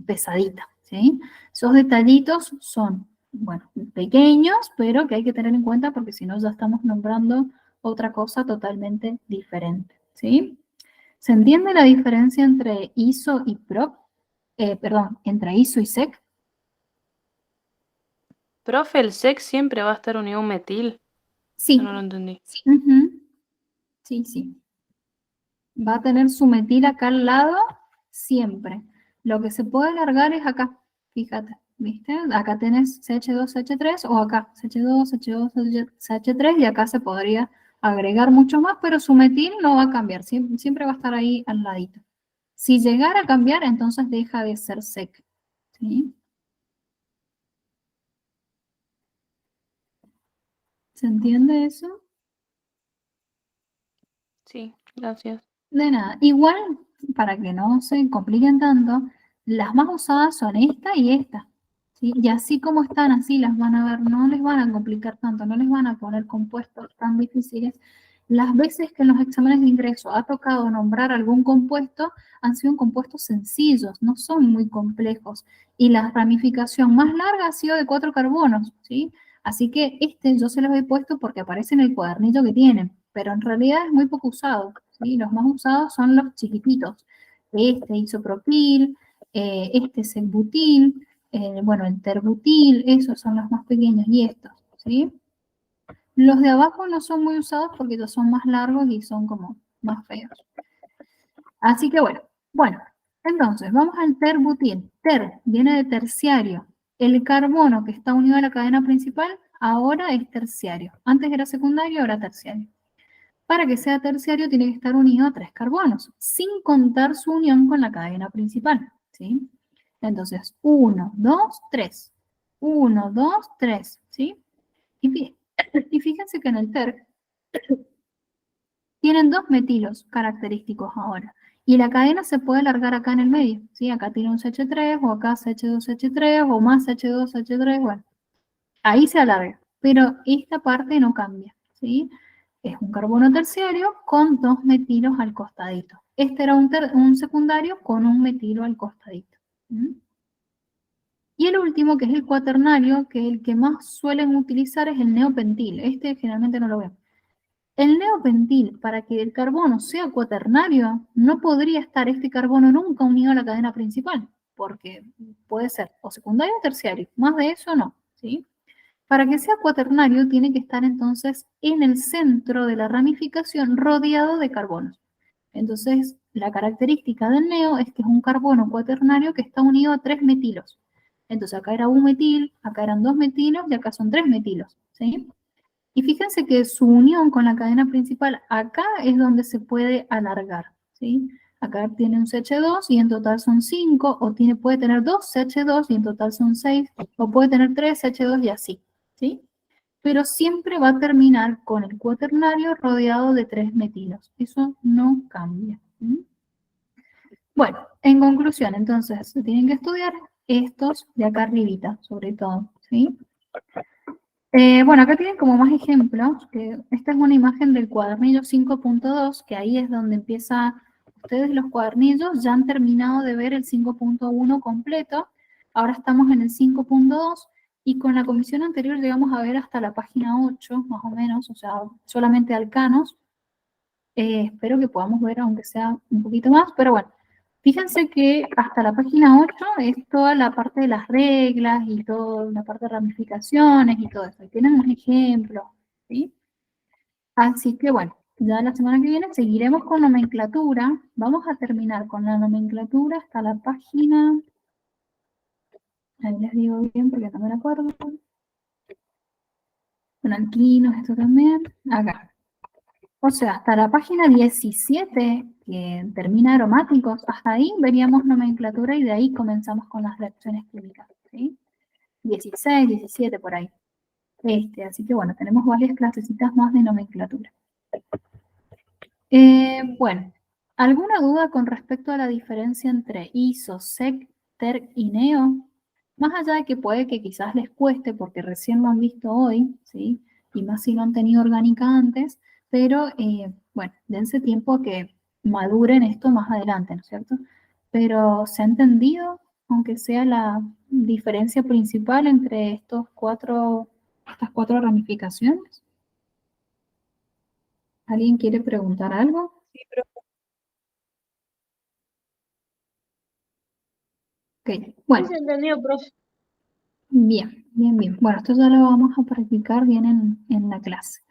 pesadita, ¿sí? Esos detallitos son, bueno, pequeños, pero que hay que tener en cuenta porque si no ya estamos nombrando otra cosa totalmente diferente, ¿sí? ¿Se entiende la diferencia entre ISO y PROP? Perdón, entre ISO y SEC. Profe, el sec siempre va a estar unido a un metil. Sí. No lo entendí. Ujú. Sí, sí. Va a tener su metil acá al lado siempre. Lo que se puede alargar es acá, fíjate, ¿viste? Acá tenés CH2, CH3 o acá CH2, CH2, CH3 y acá se podría agregar mucho más, pero su metil no va a cambiar, siempre va a estar ahí al ladito. Si llegara a cambiar, entonces deja de ser sec, ¿sí? ¿Se entiende eso? Sí, gracias. De nada. Igual, para que no se compliquen tanto, las más usadas son esta y esta, ¿sí? Y así como están, así las van a ver, no les van a complicar tanto, no les van a poner compuestos tan difíciles. Las veces que en los exámenes de ingreso ha tocado nombrar algún compuesto, han sido compuestos sencillos, no son muy complejos. Y la ramificación más larga ha sido de 4 carbonos, ¿sí? Así que yo se los he puesto porque aparece en el cuadernillo que tienen, pero en realidad es muy poco usado, ¿sí? Los más usados son los chiquititos. Este isopropil, este sec-butil, bueno, el terbutil, esos son los más pequeños y estos, ¿sí? Los de abajo no son muy usados porque ellos son más largos y son como más feos. Así que bueno, entonces vamos al terbutil. Ter viene de terciario. El carbono que está unido a la cadena principal ahora es terciario. Antes era secundario, ahora terciario. Para que sea terciario tiene que estar unido a 3 carbonos, sin contar su unión con la cadena principal, ¿sí? Entonces, 1, 2, 3. 1, 2, 3, ¿sí? Y fíjense que en el ter tienen 2 metilos característicos ahora. Y la cadena se puede alargar acá en el medio, ¿sí? Acá tiene un CH3, o acá CH2CH3, o más CH2CH3, bueno. Ahí se alarga, pero esta parte no cambia, ¿sí? Es un carbono terciario con 2 metilos al costadito. Este era un secundario con un metilo al costadito. ¿Mm? Y el último, que es el cuaternario, que el que más suelen utilizar es el neopentil. Este generalmente no lo veo. El neopentil, para que el carbono sea cuaternario, no podría estar este carbono nunca unido a la cadena principal, porque puede ser o secundario o terciario. Más de eso no. ¿sí? Para que sea cuaternario tiene que estar entonces en el centro de la ramificación rodeado de carbonos. Entonces, la característica del neo es que es un carbono cuaternario que está unido a 3 metilos. Entonces, acá era un metil, acá eran 2 metilos y acá son 3 metilos, ¿sí? Y fíjense que su unión con la cadena principal acá es donde se puede alargar, ¿sí? Acá tiene un CH2 y en total son 5, o puede tener 2 CH2 y en total son 6, o puede tener 3 CH2 y así, ¿sí? Pero siempre va a terminar con el cuaternario rodeado de 3 metilos. Eso no cambia. Bueno, en conclusión, entonces, se tienen que estudiar estos de acá arribita, sobre todo, ¿sí? Bueno, acá tienen como más ejemplos, que esta es una imagen del cuadernillo 5.2, que ahí es donde empieza, ustedes los cuadernillos ya han terminado de ver el 5.1 completo, ahora estamos en el 5.2, y con la comisión anterior llegamos a ver hasta la página 8, más o menos, o sea, solamente alcanos. Espero que podamos ver aunque sea un poquito más, pero bueno, fíjense que hasta la página 8 es toda la parte de las reglas y toda la parte de ramificaciones y todo eso. Y tienen un ejemplo, ¿sí? Así que bueno, ya la semana que viene seguiremos con nomenclatura. Vamos a terminar con la nomenclatura hasta la página... Ahí les digo bien porque no me acuerdo. Con alquinos, esto también. Acá. O sea, hasta la página 17, que termina aromáticos, hasta ahí veríamos nomenclatura y de ahí comenzamos con las reacciones químicas, ¿sí? 16, 17 por ahí. Así que bueno, tenemos varias clasecitas más de nomenclatura. Bueno, ¿alguna duda con respecto a la diferencia entre ISO, SEC, TERC y NEO? Más allá de que puede que quizás les cueste porque recién lo han visto hoy, ¿sí? Y más si lo han tenido orgánica antes, pero bueno, dense tiempo a que maduren esto más adelante, ¿no es cierto? Pero ¿se ha entendido, aunque sea la diferencia principal entre estas cuatro ramificaciones? ¿Alguien quiere preguntar algo? Sí, pero Ok, bueno. sí se entendió, profe. Bien, bien, bien. Bueno, esto ya lo vamos a practicar bien en la clase.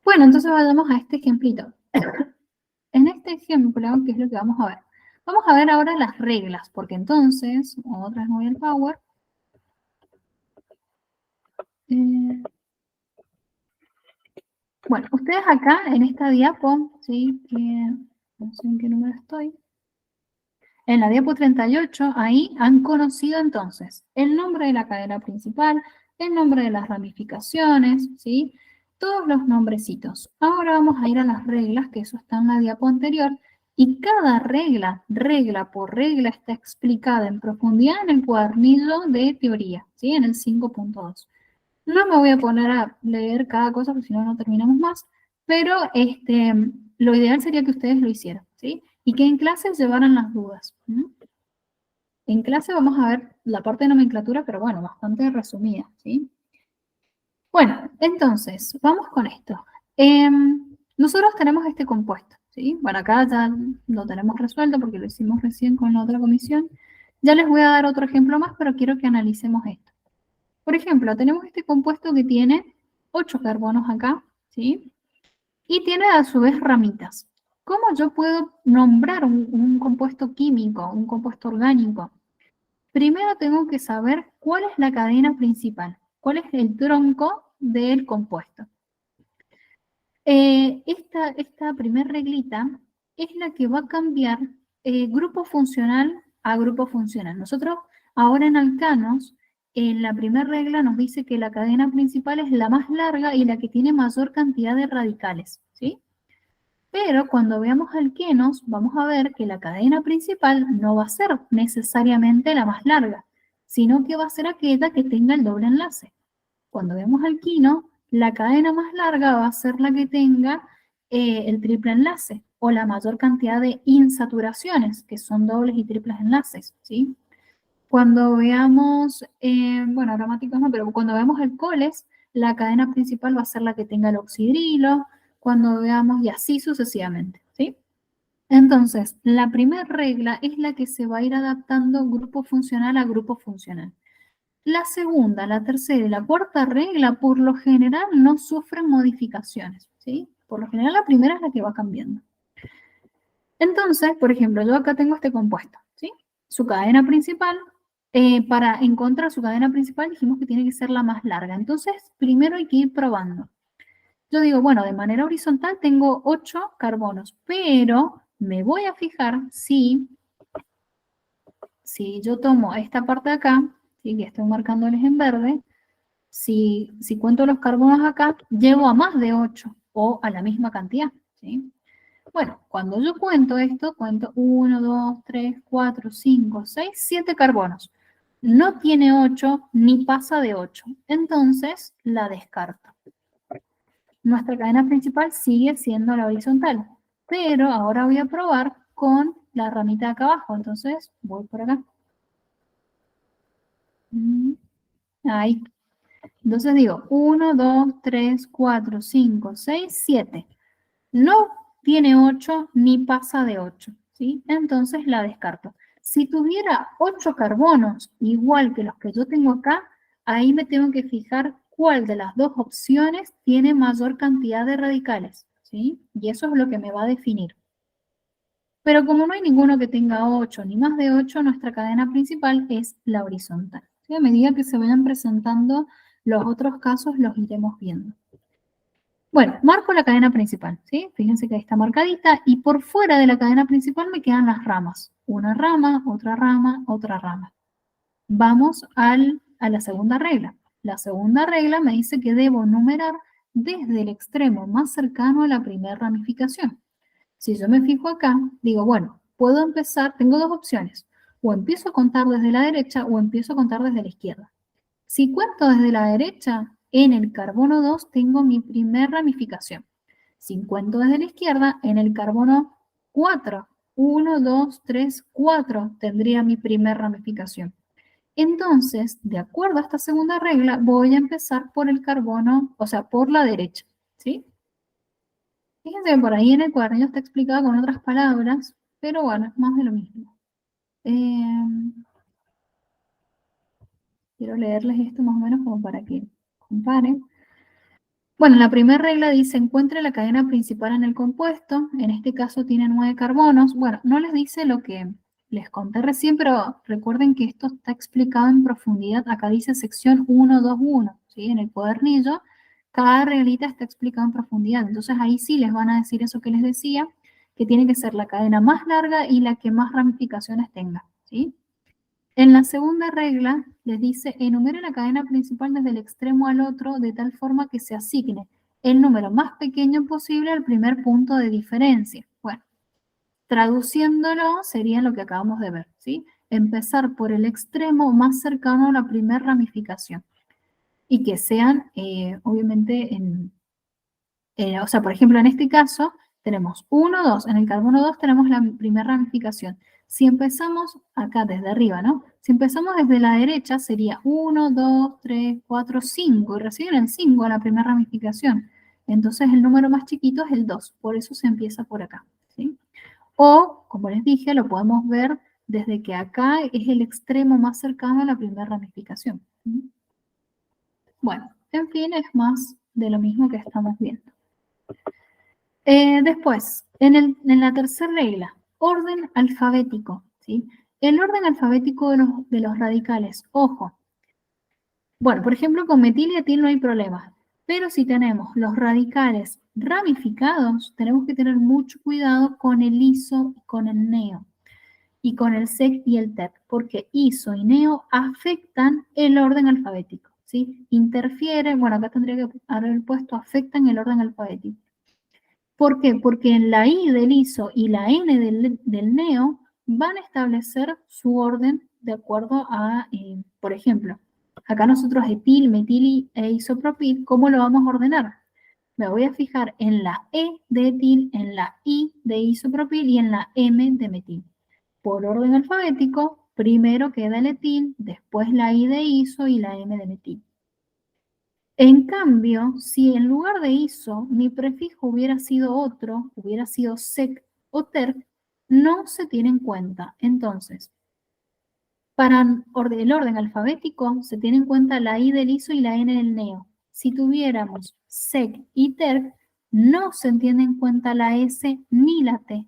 Bueno, entonces vayamos a este ejemplito. En este ejemplo, ¿qué es lo que vamos a ver? Vamos a ver ahora las reglas, porque entonces, otra vez me voy al Power. Bueno, ustedes acá en esta diapo, ¿sí? No sé en qué número estoy. En la diapo 38, ahí han conocido entonces el nombre de la cadena principal, el nombre de las ramificaciones, ¿sí? Todos los nombrecitos. Ahora vamos a ir a las reglas, que eso está en la diapo anterior, y cada regla, regla por regla, está explicada en profundidad en el cuadernillo de teoría, ¿sí? En el 5.2. No me voy a poner a leer cada cosa, porque si no, no terminamos más, pero lo ideal sería que ustedes lo hicieran, ¿sí? Y que en clase llevaran las dudas. En clase vamos a ver la parte de nomenclatura, pero bueno, bastante resumida, ¿sí? Bueno, entonces, vamos con esto. Nosotros tenemos este compuesto, ¿sí? Bueno, acá ya lo tenemos resuelto porque lo hicimos recién con la otra comisión. Ya les voy a dar otro ejemplo más, pero quiero que analicemos esto. Por ejemplo, tenemos este compuesto que tiene 8 carbonos acá, ¿sí? Y tiene a su vez ramitas. ¿Cómo yo puedo nombrar un compuesto químico, un compuesto orgánico? Primero tengo que saber cuál es la cadena principal, cuál es el tronco del compuesto. Esta primer reglita es la que va a cambiar grupo funcional a grupo funcional. Nosotros ahora en alcanos, en la primera regla nos dice que la cadena principal es la más larga y la que tiene mayor cantidad de radicales, ¿sí? Pero cuando veamos alquenos, vamos a ver que la cadena principal no va a ser necesariamente la más larga, sino que va a ser aquella que tenga el doble enlace. Cuando veamos alquino, la cadena más larga va a ser la que tenga el triple enlace o la mayor cantidad de insaturaciones, que son dobles y triples enlaces, ¿sí? Cuando veamos, bueno, aromáticos no, pero cuando veamos alcoholes, la cadena principal va a ser la que tenga el oxidrilo, cuando veamos y así sucesivamente, ¿sí? Entonces, la primera regla es la que se va a ir adaptando grupo funcional a grupo funcional. La segunda, la tercera y la cuarta regla, por lo general, no sufren modificaciones, ¿sí? Por lo general, la primera es la que va cambiando. Entonces, por ejemplo, yo acá tengo este compuesto, ¿sí? Su cadena principal, para encontrar su cadena principal dijimos que tiene que ser la más larga. Entonces, primero hay que ir probando. Yo digo, bueno, de manera horizontal tengo 8 carbonos, pero me voy a fijar si yo tomo esta parte de acá, ¿sí? Que estoy marcándoles en verde, si cuento los carbonos acá, llego a más de 8 o a la misma cantidad, ¿sí? Bueno, cuando yo cuento esto, cuento 1, 2, 3, 4, 5, 6, 7 carbonos. No tiene 8 ni pasa de 8. Entonces la descarto. Nuestra cadena principal sigue siendo la horizontal, pero ahora voy a probar con la ramita de acá abajo. Entonces voy por acá. Ahí. Entonces digo 1, 2, 3, 4, 5, 6, 7. No tiene 8 ni pasa de 8, ¿sí? Entonces la descarto. Si tuviera 8 carbonos, igual que los que yo tengo acá, ahí me tengo que fijar cuál de las dos opciones tiene mayor cantidad de radicales, ¿sí? Y eso es lo que me va a definir. Pero como no hay ninguno que tenga 8 ni más de 8, nuestra cadena principal es la horizontal. ¿Sí? A medida que se vayan presentando los otros casos, los iremos viendo. Bueno, marco la cadena principal, ¿sí? Fíjense que ahí está marcadita y por fuera de la cadena principal me quedan las ramas. Una rama, otra rama, otra rama. Vamos a la segunda regla. La segunda regla me dice que debo numerar desde el extremo más cercano a la primera ramificación. Si yo me fijo acá, digo, bueno, puedo empezar, tengo dos opciones. O empiezo a contar desde la derecha o empiezo a contar desde la izquierda. Si cuento desde la derecha, en el carbono 2 tengo mi primer ramificación. Si cuento desde la izquierda, en el carbono 4, 1, 2, 3, 4 tendría mi primer ramificación. Entonces, de acuerdo a esta segunda regla, voy a empezar por el carbono, o sea, por la derecha, ¿sí? Fíjense que por ahí en el cuadernillo está explicado con otras palabras, pero bueno, es más de lo mismo. Quiero leerles esto más o menos como para que comparen. Bueno, la primera regla dice, encuentre la cadena principal en el compuesto. En este caso tiene 9 carbonos. Bueno, no les dice lo que les conté recién, pero recuerden que esto está explicado en profundidad. Acá dice sección 121, ¿sí? En el cuadernillo, cada reglita está explicada en profundidad. Entonces ahí sí les van a decir eso que les decía, que tiene que ser la cadena más larga y la que más ramificaciones tenga, ¿sí? En la segunda regla les dice, enumere la cadena principal desde el extremo al otro de tal forma que se asigne el número más pequeño posible al primer punto de diferencia. Bueno, traduciéndolo sería lo que acabamos de ver, ¿sí? Empezar por el extremo más cercano a la primera ramificación y que sean, obviamente, o sea, por ejemplo, en este caso tenemos 1, 2. En el carbono 2 tenemos la primera ramificación. Si empezamos acá desde arriba, ¿no? Si empezamos desde la derecha sería 1, 2, 3, 4, 5. Y reciben el 5 a la primera ramificación. Entonces el número más chiquito es el 2. Por eso se empieza por acá, ¿sí? O, como les dije, lo podemos ver desde que acá es el extremo más cercano a la primera ramificación. ¿Sí? Bueno, en fin, es más de lo mismo que estamos viendo. Después, en la tercera regla, orden alfabético, ¿sí? El orden alfabético de los radicales, ojo. Bueno, por ejemplo, con metil y etil no hay problema, pero si tenemos los radicales ramificados, tenemos que tener mucho cuidado con el iso y con el neo, y con el sec y el tec, porque iso y neo afectan el orden alfabético, ¿sí? Interfieren, bueno, acá tendría que haber puesto afectan el orden alfabético. ¿Por qué? Porque en la I del iso y la N del neo van a establecer su orden de acuerdo a, por ejemplo, acá nosotros etil, metil e isopropil, ¿cómo lo vamos a ordenar? Me voy a fijar en la E de etil, en la I de isopropil y en la M de metil. Por orden alfabético, primero queda el etil, después la I de iso y la M de metil. En cambio, si en lugar de iso mi prefijo hubiera sido otro, hubiera sido sec o terc, no se tiene en cuenta. Entonces, Para el orden alfabético se tiene en cuenta la I del ISO y la N del NEO. Si tuviéramos SEC y TERC, no se tiene en cuenta la S ni la T,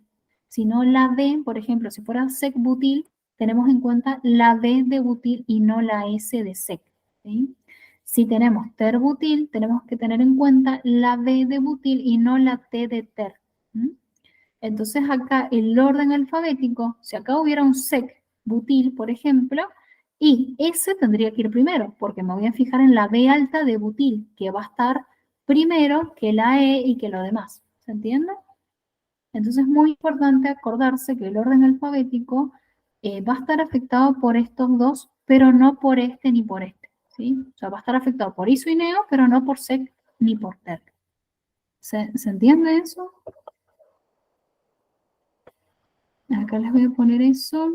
sino la B. Por ejemplo, si fuera SEC-butil, tenemos en cuenta la B de butil y no la S de SEC. ¿Sí? Si tenemos TERC-butil, tenemos que tener en cuenta la B de butil y no la T de TERC. Entonces acá el orden alfabético, si acá hubiera un SEC-butil, por ejemplo, y ese tendría que ir primero, porque me voy a fijar en la B alta de butil, que va a estar primero que la E y que lo demás. ¿Se entiende? Entonces es muy importante acordarse que el orden alfabético va a estar afectado por estos dos, pero no por este ni por este. ¿Sí? O sea, va a estar afectado por ISO y NEO, pero no por SEC ni por TERC. ¿Se entiende eso? Acá les voy a poner eso.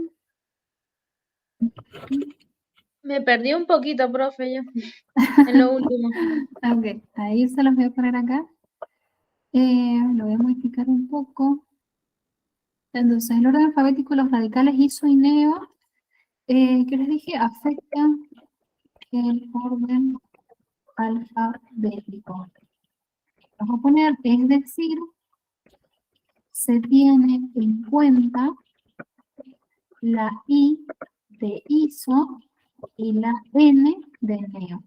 Me perdí un poquito, profe, yo, en lo último. Ok, ahí se los voy a poner acá. Lo voy a modificar un poco. Entonces, el orden alfabético, los radicales ISO y NEO, que les dije, afectan el orden alfabético. Vamos a poner, es decir, se tiene en cuenta la I de ISO y la N de NEO.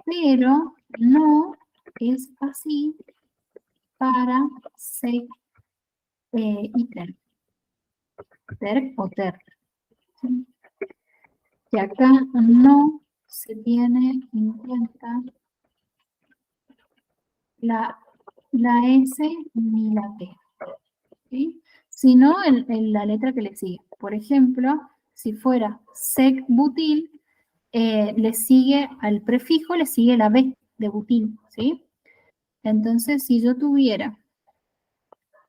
Pero no es así para SEC y TERC. TERC o TERC. ¿Sí? Y acá no se tiene en cuenta la S ni la T. ¿Sí? Sino la letra que le sigue. Por ejemplo, si fuera SEC-butil, le sigue al prefijo, le sigue la B de butil. ¿Sí? Entonces, si yo tuviera,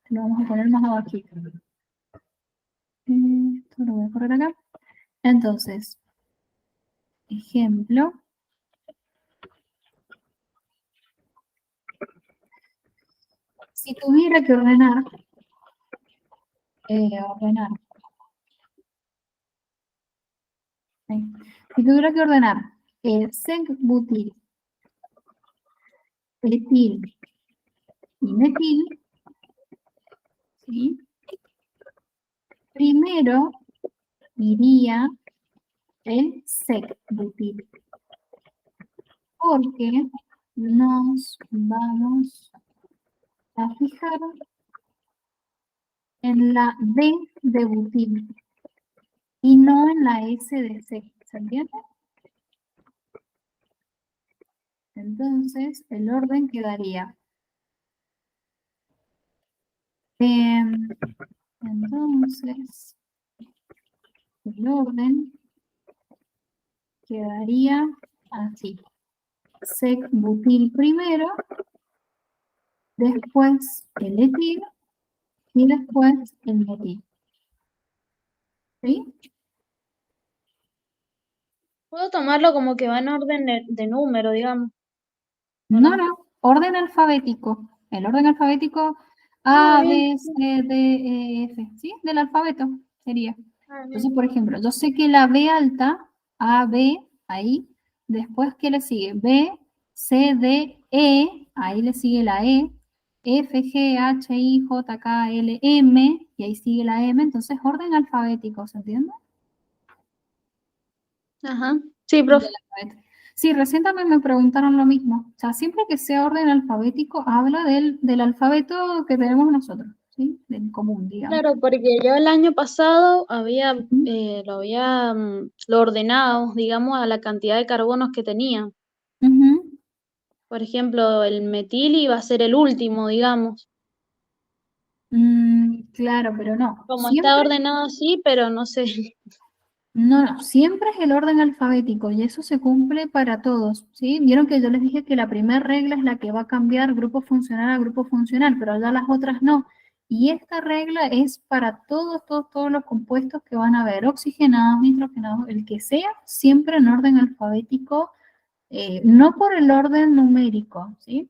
lo vamos a poner más abajito. Esto lo voy a correr acá. Entonces, ejemplo. Si tuviera que ordenar, ¿sí? Si tuviera que ordenar SEC-butil, etil y metil, ¿sí? Primero iría el SEC-butil, porque nos vamos a fijar en la D de butil y no en la S de SEC. ¿Se entiende? Entonces, el orden quedaría. Entonces, el orden quedaría así. SEC-butil primero, después el etil y después el metil. ¿Sí? Puedo tomarlo como que va en orden de número, digamos. No, no, orden alfabético. El orden alfabético A, B, C, D, E, F. ¿Sí? Del alfabeto sería. Entonces, por ejemplo, yo sé que la B alta, A, B, ahí, después, ¿qué le sigue? B, C, D, E, ahí le sigue la E, F, G, H, I, J, K, L, M, y ahí sigue la M, entonces orden alfabético, ¿se entiende? Ajá, sí, profe. Sí, recién también me preguntaron lo mismo. O sea, siempre que sea orden alfabético, habla del alfabeto que tenemos nosotros, ¿sí? Del común, digamos. Claro, porque yo el año pasado había, Ujú. lo ordenado, digamos, a la cantidad de carbonos que tenía. Ujú. Por ejemplo, el metil iba a ser el último, digamos. Claro, pero no. Como está Siempre, ordenado así, pero no sé. no, siempre es el orden alfabético y eso se cumple para todos, ¿sí? Vieron que yo les dije que la primera regla es la que va a cambiar grupo funcional a grupo funcional, pero ya las otras no. Y esta regla es para todos los compuestos que van a haber, oxigenados, nitrogenados, el que sea, siempre en orden alfabético, no por el orden numérico, ¿sí?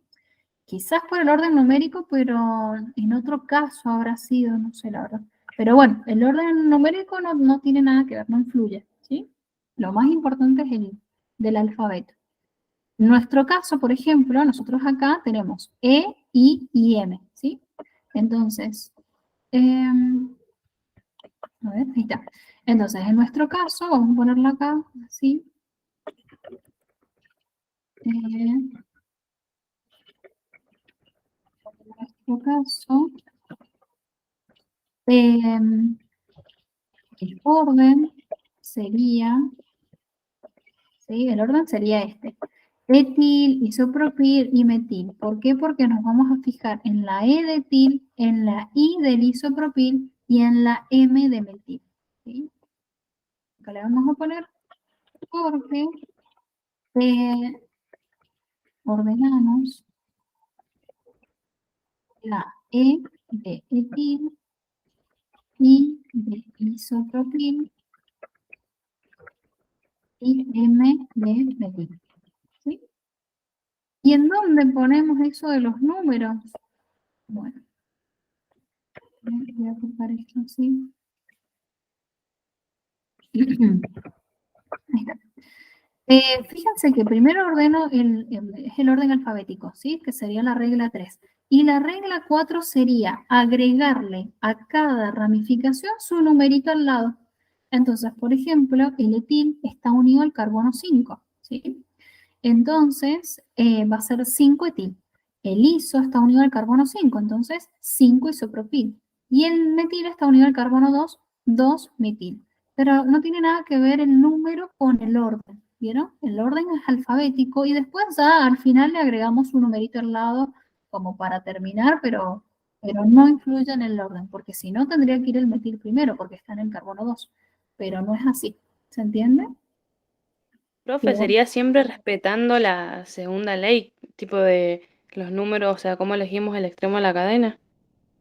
Quizás por el orden numérico, pero en otro caso habrá sido, no sé la verdad. Pero bueno, el orden numérico no tiene nada que ver, no influye. ¿Sí? ¿sí? Lo más importante es el del alfabeto. En nuestro caso, por ejemplo, nosotros acá tenemos E, I y M, ¿sí? Entonces, a ver, ahí está. Entonces, en nuestro caso, vamos a ponerlo acá, así. En nuestro caso, el orden sería, ¿sí? El orden sería este. Etil, isopropil y metil. ¿Por qué? Porque nos vamos a fijar en la E de etil, en la I del isopropil y en la M de metil. ¿Sí? Acá le vamos a poner porque ordenamos la E de etil, I de isopropil y M de metil. ¿Sí? ¿Y en dónde ponemos eso de los números? Bueno, voy a ocupar esto así. Ahí está. Fíjense que primero ordeno es el orden alfabético, ¿sí? Que sería la regla 3. Y la regla 4 sería agregarle a cada ramificación su numerito al lado. Entonces, por ejemplo, el etil está unido al carbono 5, ¿sí? Entonces, va a ser 5 etil. El iso está unido al carbono 5, entonces 5 isopropil. Y el metil está unido al carbono 2, 2 metil. Pero no tiene nada que ver el número con el orden, ¿vieron? El orden es alfabético y después ya al final le agregamos un numerito al lado como para terminar, pero no influye en el orden, porque si no tendría que ir el metil primero porque está en el carbono 2. Pero no es así, ¿se entiende? Profe, Quedó. sería siempre respetando la segunda ley, tipo de los números, o sea, cómo elegimos el extremo de la cadena.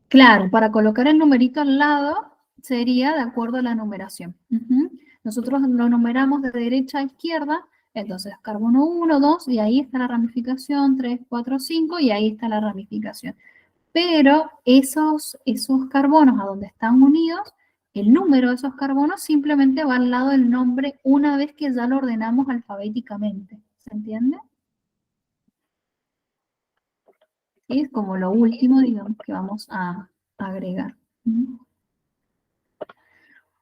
Claro, para colocar el numerito al lado sería de acuerdo a la numeración. Ujú. Nosotros lo numeramos de derecha a izquierda, entonces carbono 1, 2, y ahí está la ramificación, 3, 4, 5, y ahí está la ramificación. Pero esos carbonos a donde están unidos, el número de esos carbonos simplemente va al lado del nombre una vez que ya lo ordenamos alfabéticamente. ¿Se entiende? ¿Sí? Es como lo último, digamos, que vamos a agregar. ¿Mm?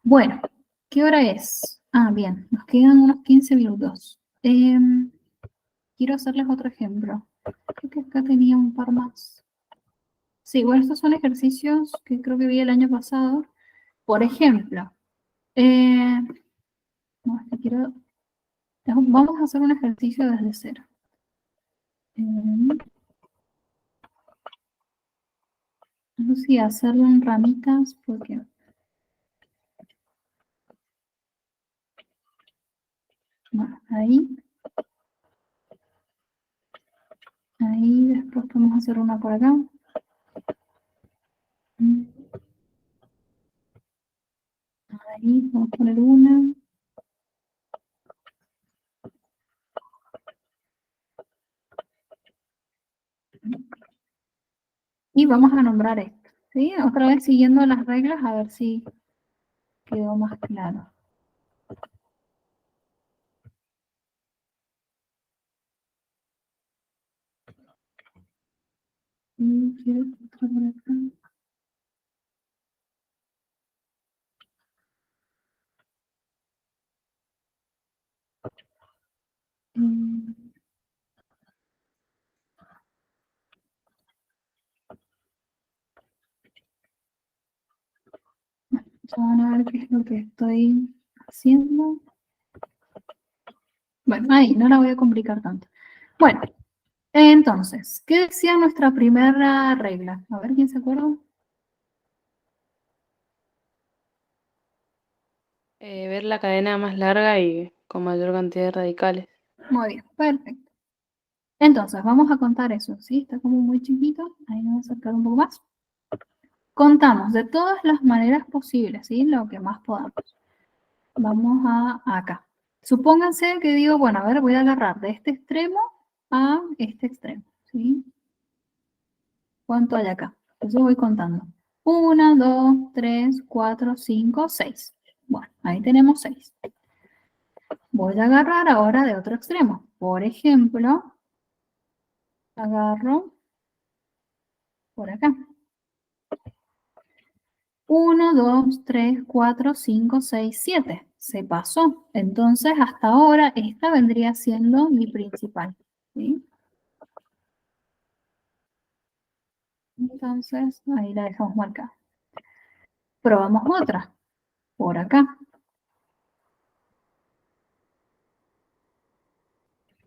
Bueno, ¿qué hora es? Ah, bien, nos quedan unos 15 minutos. Quiero hacerles otro ejemplo. Creo que acá tenía un par más. Sí, bueno, estos son ejercicios que creo que vi el año pasado. Por ejemplo, eh, no, es que vamos a hacer un ejercicio desde cero. No sé si hacerlo en ramitas, porque... Bueno, ahí después podemos hacer una por acá. Ahí vamos a poner una. Y vamos a nombrar esto, ¿sí? Otra vez siguiendo las reglas, a ver si quedó más claro. Y quiero otra por acá. Ya van a ver qué es lo que estoy haciendo. Bueno, ahí, no la voy a complicar tanto. Bueno, entonces, ¿qué decía nuestra primera regla? A ver, ¿quién se acuerda? Ver la cadena más larga y con mayor cantidad de radicales. Muy bien, perfecto. Entonces, vamos a contar eso, ¿sí? Está como muy chiquito. Ahí vamos a acercar un poco más. Contamos de todas las maneras posibles, ¿sí? Lo que más podamos. Vamos a acá. Supónganse que digo, bueno, a ver, voy a agarrar de este extremo a este extremo, ¿sí? ¿Cuánto hay acá? Entonces voy contando. 1, 2, 3, 4, 5, 6. Bueno, ahí tenemos 6. Voy a agarrar ahora de otro extremo. Por ejemplo, agarro por acá. 1, 2, 3, 4, 5, 6, 7. Se pasó. Entonces, hasta ahora, esta vendría siendo mi principal. ¿Sí? Entonces, ahí la dejamos marcada. Probamos otra. Por acá.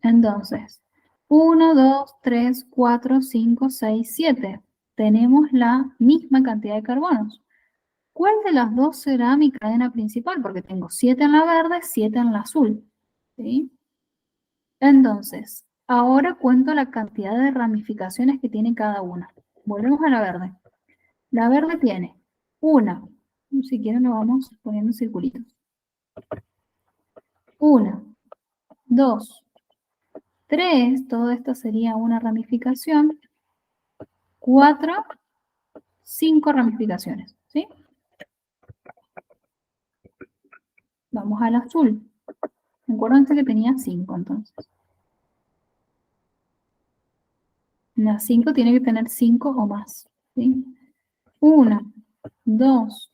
Entonces, 1, 2, 3, 4, 5, 6, 7. Tenemos la misma cantidad de carbonos. ¿Cuál de las dos será mi cadena principal? Porque tengo 7 en la verde, 7 en la azul. ¿Sí? Entonces, ahora cuento la cantidad de ramificaciones que tiene cada una. Volvemos a la verde. La verde tiene una. Si quieren lo vamos poniendo circulitos. 1, 2, 3. Todo esto sería una ramificación. 4, 5 ramificaciones. ¿Sí? Vamos al azul. Acuérdense que tenía 5 entonces. La 5 tiene que tener 5 o más. ¿Sí? 1, 2,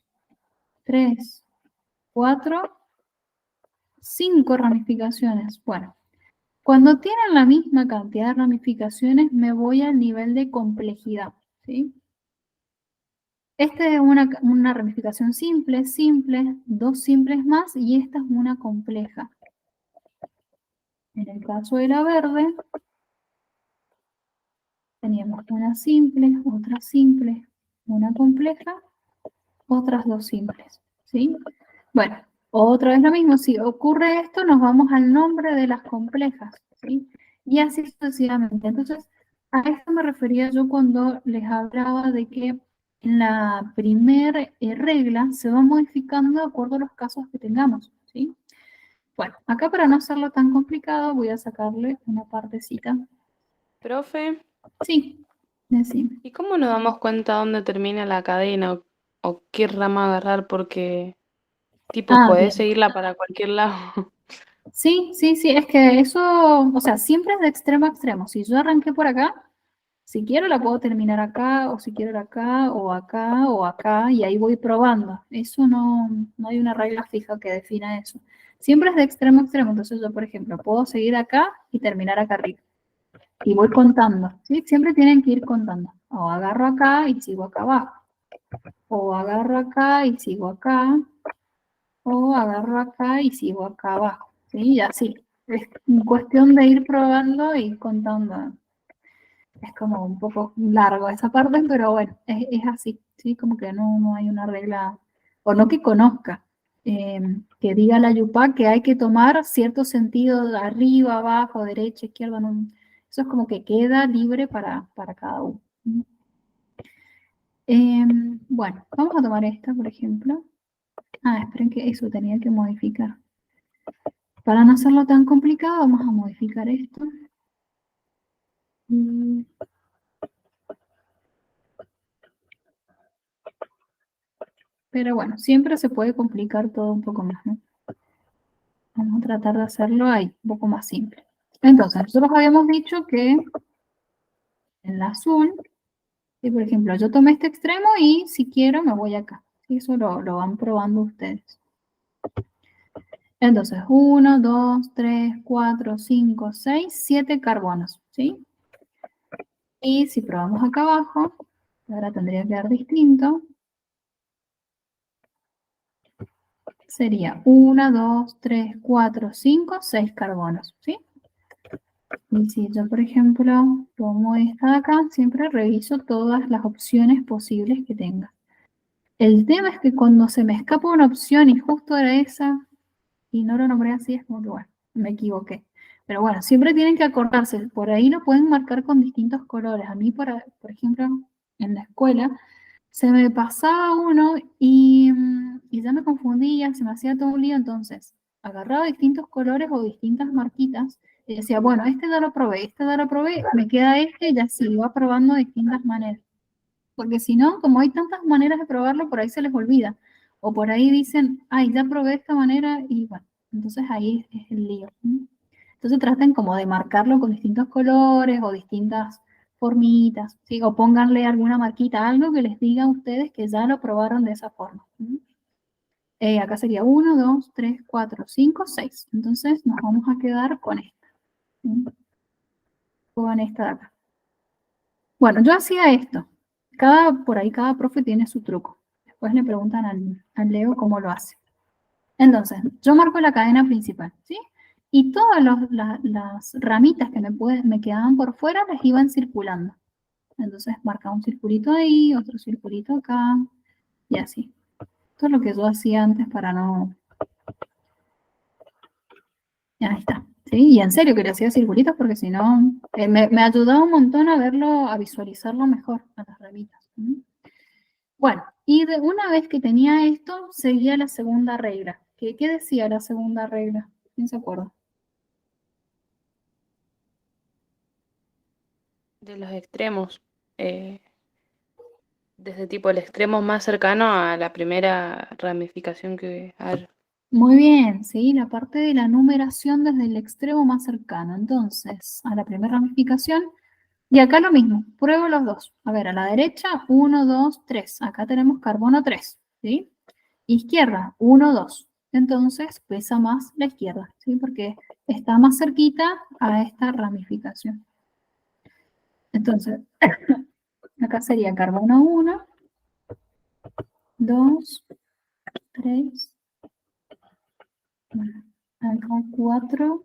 3, 4, 5 ramificaciones. Bueno, cuando tienen la misma cantidad de ramificaciones, me voy al nivel de complejidad. ¿Sí? Esta es una ramificación simple, dos simples más, y esta es una compleja. En el caso de la verde, teníamos una simple, una compleja, otras dos simples. ¿Sí? Bueno, otra vez lo mismo. Si ocurre esto, nos vamos al nombre de las complejas. ¿Sí? Y así sucesivamente. Entonces, a esto me refería yo cuando les hablaba de que la primera regla se va modificando de acuerdo a los casos que tengamos. ¿Sí? Bueno, acá para no hacerlo tan complicado, voy a sacarle una partecita. Profe, Sí, decime. ¿y cómo nos damos cuenta dónde termina la cadena o qué rama agarrar? Porque, tipo, Ah, podés bien. seguirla para cualquier lado. Sí, es que eso, o sea, siempre es de extremo a extremo. Si yo arranqué por acá, si quiero la puedo terminar acá, o si quiero acá, o acá, o acá, y ahí voy probando. Eso no hay una regla fija que defina eso. Siempre es de extremo a extremo. Entonces yo, por ejemplo, puedo seguir acá y terminar acá arriba. Y voy contando, ¿sí? Siempre tienen que ir contando. O agarro acá y sigo acá abajo. O agarro acá y sigo acá. O agarro acá y sigo acá abajo. ¿Sí? Y así. Es cuestión de ir probando y contando. Es como un poco largo esa parte, pero bueno, es así. ¿Sí? Como que no hay una regla, o no que conozca, que diga la Yupac que hay que tomar cierto sentido de arriba, abajo, derecha, izquierda. No, eso es como que queda libre para cada uno. Bueno, vamos a tomar esta, por ejemplo. Ah, esperen que eso tenía que modificar. Para no hacerlo tan complicado, vamos a modificar esto. Pero bueno, siempre se puede complicar todo un poco más, ¿no? Vamos a tratar de hacerlo ahí, un poco más simple. Entonces, nosotros habíamos dicho que en el azul, si por ejemplo yo tomé este extremo y si quiero me voy acá. Eso lo van probando ustedes. Entonces, 1, 2, 3, 4, 5, 6, 7 carbonos, ¿sí? Y si probamos acá abajo, ahora tendría que dar distinto. Sería 1, 2, 3, 4, 5, 6 carbonos, ¿sí? Y si yo, por ejemplo, tomo esta de acá, siempre reviso todas las opciones posibles que tenga. El tema es que cuando se me escapa una opción y justo era esa, y no lo nombré así, es como que, bueno, me equivoqué. Pero bueno, siempre tienen que acordarse, por ahí lo pueden marcar con distintos colores. A mí, por ejemplo, en la escuela, se me pasaba uno y ya me confundía, se me hacía todo un lío, entonces agarraba distintos colores o distintas marquitas y decía, bueno, este ya lo probé, me queda este y así iba probando de distintas maneras. Porque si no, como hay tantas maneras de probarlo, por ahí se les olvida. O por ahí dicen, ay, ya probé de esta manera y bueno, Entonces ahí es el lío. Entonces traten como de marcarlo con distintos colores o distintas formitas, ¿sí? O pónganle alguna marquita, algo que les diga a ustedes que ya lo probaron de esa forma. Acá sería 1, 2, 3, 4, 5, 6. Entonces nos vamos a quedar con esta. Con esta de acá. Bueno, yo hacía esto. Por ahí cada profe tiene su truco. Después le preguntan al Leo cómo lo hace. Entonces, yo marco la cadena principal, ¿sí? Y todas las ramitas que me quedaban por fuera las iban circulando. Entonces marcaba un circulito ahí, otro circulito acá, y así. Esto es lo que yo hacía antes para no... Ya está. ¿Sí? Y en serio que le hacía circulitos porque si no, me ayudaba un montón a verlo, a visualizarlo mejor, a las ramitas. Bueno, y una vez que tenía esto, seguía la segunda regla. ¿Qué decía la segunda regla? ¿Quién se acuerda? De los extremos. Desde tipo el extremo más cercano a la primera ramificación que haya. Muy bien, sí, la parte de la numeración desde el extremo más cercano. Entonces, a la primera ramificación, y acá lo mismo, pruebo los dos. A ver, a la derecha, 1, 2, 3. Acá tenemos carbono 3, ¿sí? Izquierda, 1, 2. Entonces, pesa más la izquierda, ¿sí? Porque está más cerquita a esta ramificación. Entonces, acá sería carbono 1, 2, 3, acá 4.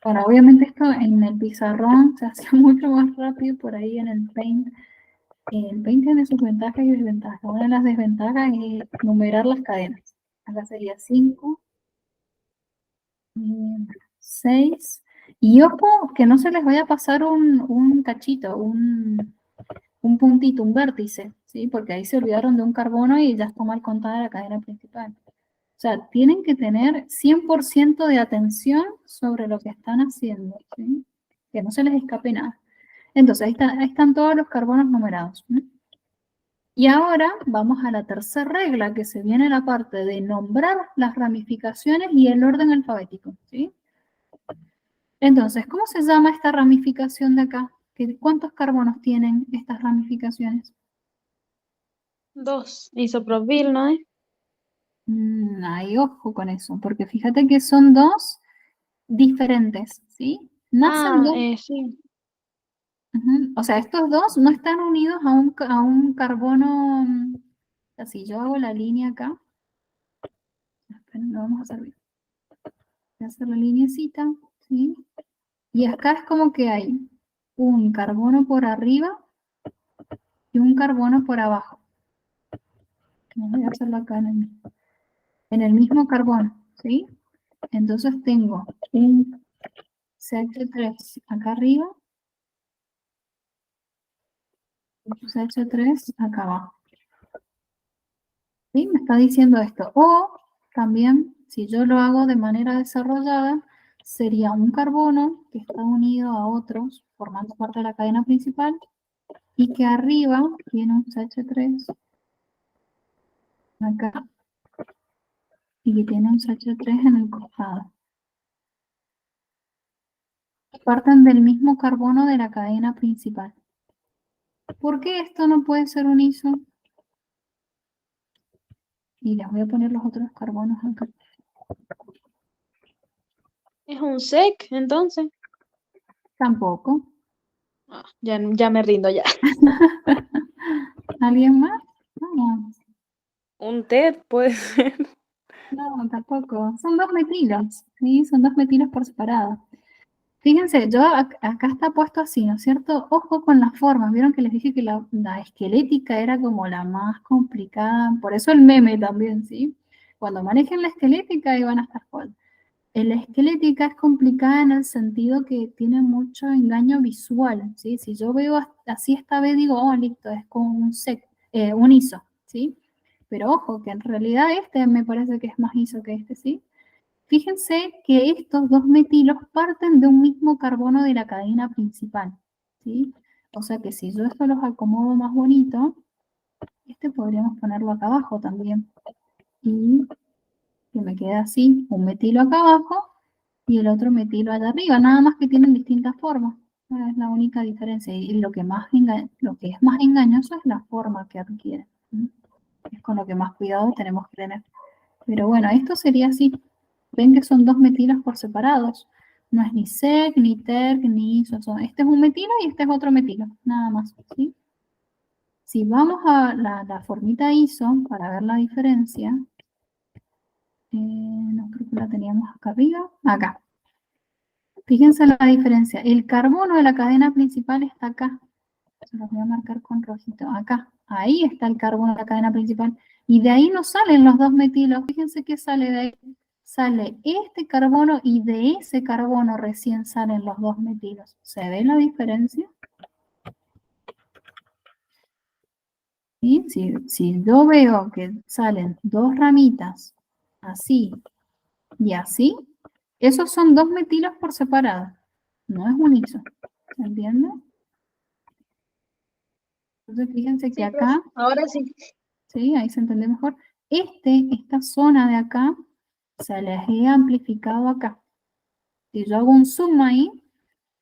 Bueno, obviamente esto en el pizarrón se hace mucho más rápido por ahí en el Paint. El Paint tiene sus ventajas y desventajas. Una de las desventajas es numerar las cadenas. Acá sería 5, 6. Y ojo, que no se les vaya a pasar un cachito, un puntito, un vértice, ¿sí? Porque ahí se olvidaron de un carbono y ya está mal contada la cadena principal. O sea, tienen que tener 100% de atención sobre lo que están haciendo, ¿sí? Que no se les escape nada. Entonces, ahí están todos los carbonos numerados. Y ahora vamos a la tercera regla, que se viene la parte de nombrar las ramificaciones y el orden alfabético, ¿sí? Entonces, ¿cómo se llama esta ramificación de acá? ¿Cuántos carbonos tienen estas ramificaciones? 2. Isopropil, ¿no es? Ay, ojo con eso, porque fíjate que son dos diferentes, ¿sí? Nacen dos. Sí. O sea, estos dos no están unidos a un carbono. Así, yo hago la línea acá. Esperen, lo vamos a hacer bien. Voy a hacer la lineecita, ¿sí? Y acá es como que hay un carbono por arriba y un carbono por abajo. Voy a hacerlo acá en el mismo carbono, ¿sí? Entonces tengo un CH3 acá arriba y un CH3 acá abajo. ¿Sí? Me está diciendo esto. O también, si yo lo hago de manera desarrollada, sería un carbono que está unido a otros, formando parte de la cadena principal, y que arriba tiene un CH3 acá, y que tiene un CH3 en el costado. Parten del mismo carbono de la cadena principal. ¿Por qué esto no puede ser un iso? Y les voy a poner los otros carbonos acá. ¿Es un sec, entonces? Tampoco. Ya me rindo ya. ¿Alguien más? Vamos. Un TED puede ser. No, tampoco. Son dos metilos, ¿sí? Son dos metilos por separado. Fíjense, yo acá está puesto así, ¿no es cierto? Ojo con las formas. Vieron que les dije que la esquelética era como la más complicada. Por eso el meme también, ¿sí? Cuando manejen la esquelética ahí van a estar jugando. La esquelética es complicada en el sentido que tiene mucho engaño visual, ¿sí? Si yo veo así esta vez digo, oh, listo, es como un ISO, ¿sí? Pero ojo, que en realidad este me parece que es más ISO que este, ¿sí? Fíjense que estos dos metilos parten de un mismo carbono de la cadena principal, ¿sí? O sea que si yo esto los acomodo más bonito, este podríamos ponerlo acá abajo también. Y que me queda así, un metilo acá abajo y el otro metilo allá arriba, nada más que tienen distintas formas. Es la única diferencia. Y lo que es más engañoso es la forma que adquiere. Es con lo que más cuidado tenemos que tener. Pero bueno, esto sería así. Ven que son dos metilos por separados. No es ni sec, ni terc, ni iso. Este es un metilo y este es otro metilo. Nada más. ¿Sí? Si vamos a la formita iso para ver la diferencia, no creo que la teníamos acá arriba. Acá. Fíjense la diferencia. El carbono de la cadena principal está acá. Se los voy a marcar con rojito. Acá. Ahí está el carbono de la cadena principal. Y de ahí no salen los dos metilos. Fíjense qué sale de ahí. Sale este carbono y de ese carbono recién salen los dos metilos. ¿Se ve la diferencia? ¿Sí? Si yo veo que salen dos ramitas así y así, esos son dos metilos por separado. No es un iso. ¿Se entiende? Entonces fíjense que Sí, acá, ahora sí. ¿sí? Ahí se entiende mejor. Esta zona de acá se les he amplificado acá. Si yo hago un zoom ahí,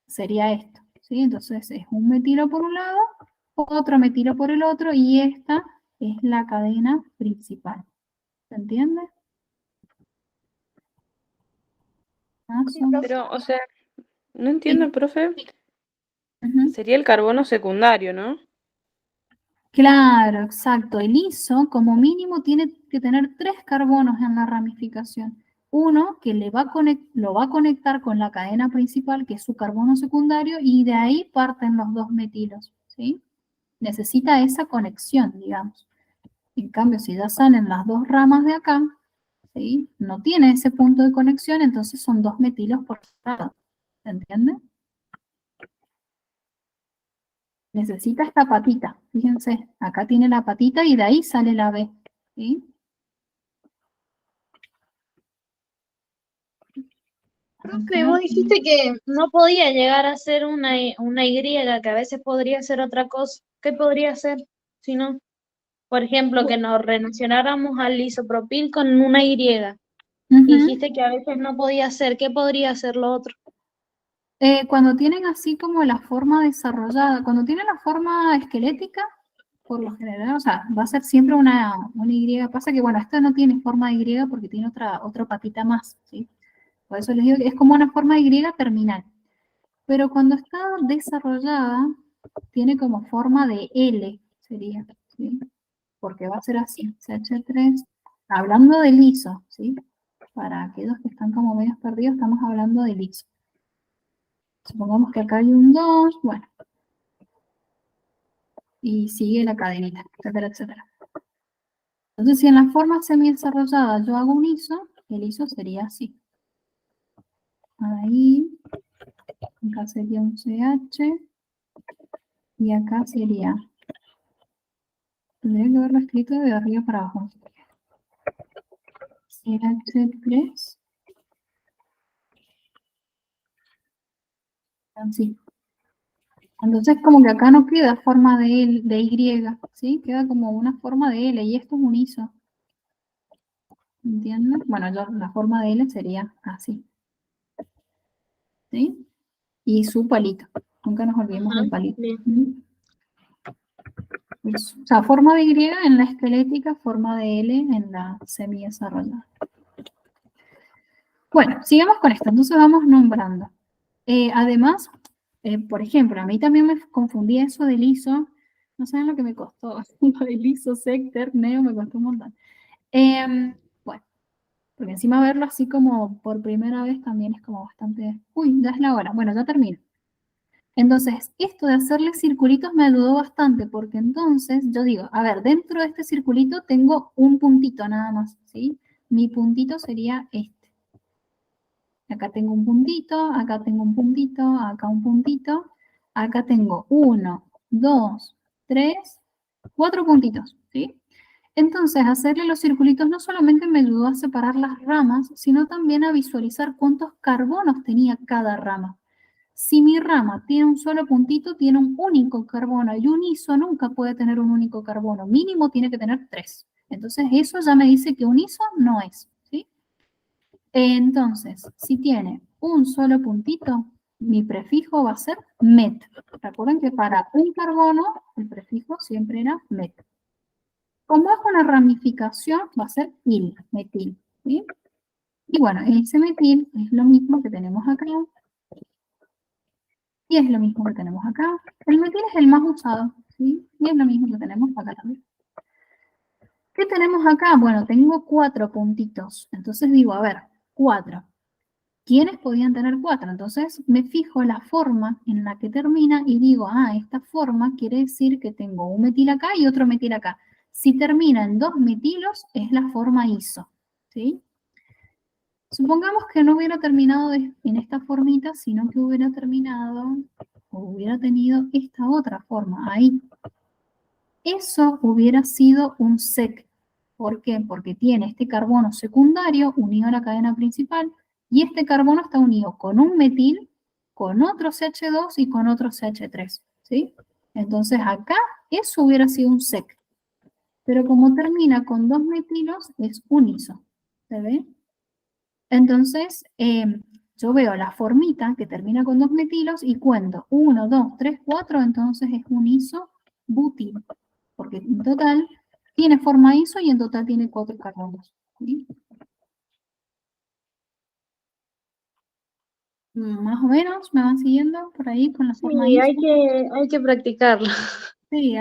sería esto. ¿Sí? Entonces es un metilo por un lado, otro metilo por el otro, y esta es la cadena principal. ¿Se entiende? Pero, o sea, no entiendo, Sí. profe. Ujú. Sería el carbono secundario, ¿no? Claro, exacto. El iso, como mínimo, tiene que tener 3 carbonos en la ramificación. Uno que lo va a conectar con la cadena principal, que es su carbono secundario, y de ahí parten los dos metilos, ¿sí? Necesita esa conexión, digamos. En cambio, si ya salen las dos ramas de acá, ¿sí? No tiene ese punto de conexión, entonces son dos metilos por lado. ¿Se entiende? Necesita esta patita. Fíjense, acá tiene la patita y de ahí sale la B. ¿Sí? Profe, Acá, vos dijiste que no podía llegar a ser una Y, que a veces podría ser otra cosa. ¿Qué podría ser si no? Por ejemplo, que nos relacionáramos al isopropil con una Y. Y ujú. dijiste que a veces no podía ser. ¿Qué podría ser lo otro? Cuando tienen así como la forma desarrollada, cuando tienen la forma esquelética, por lo general, o sea, va a ser siempre una Y. Pasa que, bueno, esta no tiene forma de Y porque tiene otra patita más, ¿sí? Por eso les digo que es como una forma de Y terminal. Pero cuando está desarrollada, tiene como forma de L, sería, ¿sí? Porque va a ser así, CH3, hablando del ISO, ¿sí? Para aquellos que están como medios perdidos, estamos hablando del ISO. Supongamos que acá hay un 2, bueno, y sigue la cadenita, etcétera, etcétera. Entonces, si en la forma semi-desarrollada yo hago un ISO, el ISO sería así. Ahí, acá sería un CH, y acá sería, tendría que haberlo escrito de arriba para abajo. CH3, así. Entonces, como que acá no queda forma de Y, ¿sí? Queda como una forma de L, y esto es un ISO. ¿Entiendes? Bueno, la forma de L sería así, ¿sí? Y su palito. Nunca nos olvidemos Ajá, del palito. bien. O sea, forma de Y en la esquelética, forma de L en la semidesarrollada. Bueno, sigamos con esto. Entonces vamos nombrando. Además, por ejemplo, a mí también me confundí eso del ISO. No saben lo que me costó. Lo del ISO, sector, neo, me costó un montón. Bueno, porque encima verlo así como por primera vez también es como bastante... Uy, ya es la hora. Bueno, ya termino. Entonces, esto de hacerle circulitos me ayudó bastante, porque entonces yo digo, a ver, dentro de este circulito tengo un puntito nada más, ¿sí? Mi puntito sería este. Acá tengo un puntito, acá tengo un puntito, acá un puntito, acá tengo 1, 2, 3, 4 puntitos, ¿sí? Entonces, hacerle los circulitos no solamente me ayudó a separar las ramas, sino también a visualizar cuántos carbonos tenía cada rama. Si mi rama tiene un solo puntito, tiene un único carbono, y un ISO nunca puede tener un único carbono, mínimo tiene que tener 3. Entonces, eso ya me dice que un ISO no es, ¿sí? Entonces, si tiene un solo puntito, mi prefijo va a ser met. Recuerden que para un carbono, el prefijo siempre era met. Como es una ramificación, va a ser il, metil. ¿Sí? Y bueno, ese metil es lo mismo que tenemos acá. Y es lo mismo que tenemos acá. El metil es el más usado. ¿Sí? Y es lo mismo que tenemos acá también. ¿Qué tenemos acá? Bueno, tengo 4 puntitos. Entonces digo, a ver, 4. ¿Quiénes podían tener 4? Entonces me fijo la forma en la que termina y digo, ah, esta forma quiere decir que tengo un metil acá y otro metil acá. Si termina en 2 metilos, es la forma iso. ¿Sí? Supongamos que no hubiera terminado en esta formita, sino que hubiera terminado o hubiera tenido esta otra forma ahí. Eso hubiera sido un sec. ¿Por qué? Porque tiene este carbono secundario unido a la cadena principal y este carbono está unido con un metil, con otro CH2 y con otro CH3. ¿Sí? Entonces acá eso hubiera sido un sec. Pero como termina con 2 metilos, es un iso. ¿Se ve? Entonces, yo veo la formita que termina con 2 metilos y cuento 1, 2, 3, 4, entonces es un isobutil, porque en total tiene forma iso y en total tiene 4 carbonos. ¿Sí? Más o menos, ¿me van siguiendo por ahí con la forma Sí, iso? hay que practicarlo. Sí,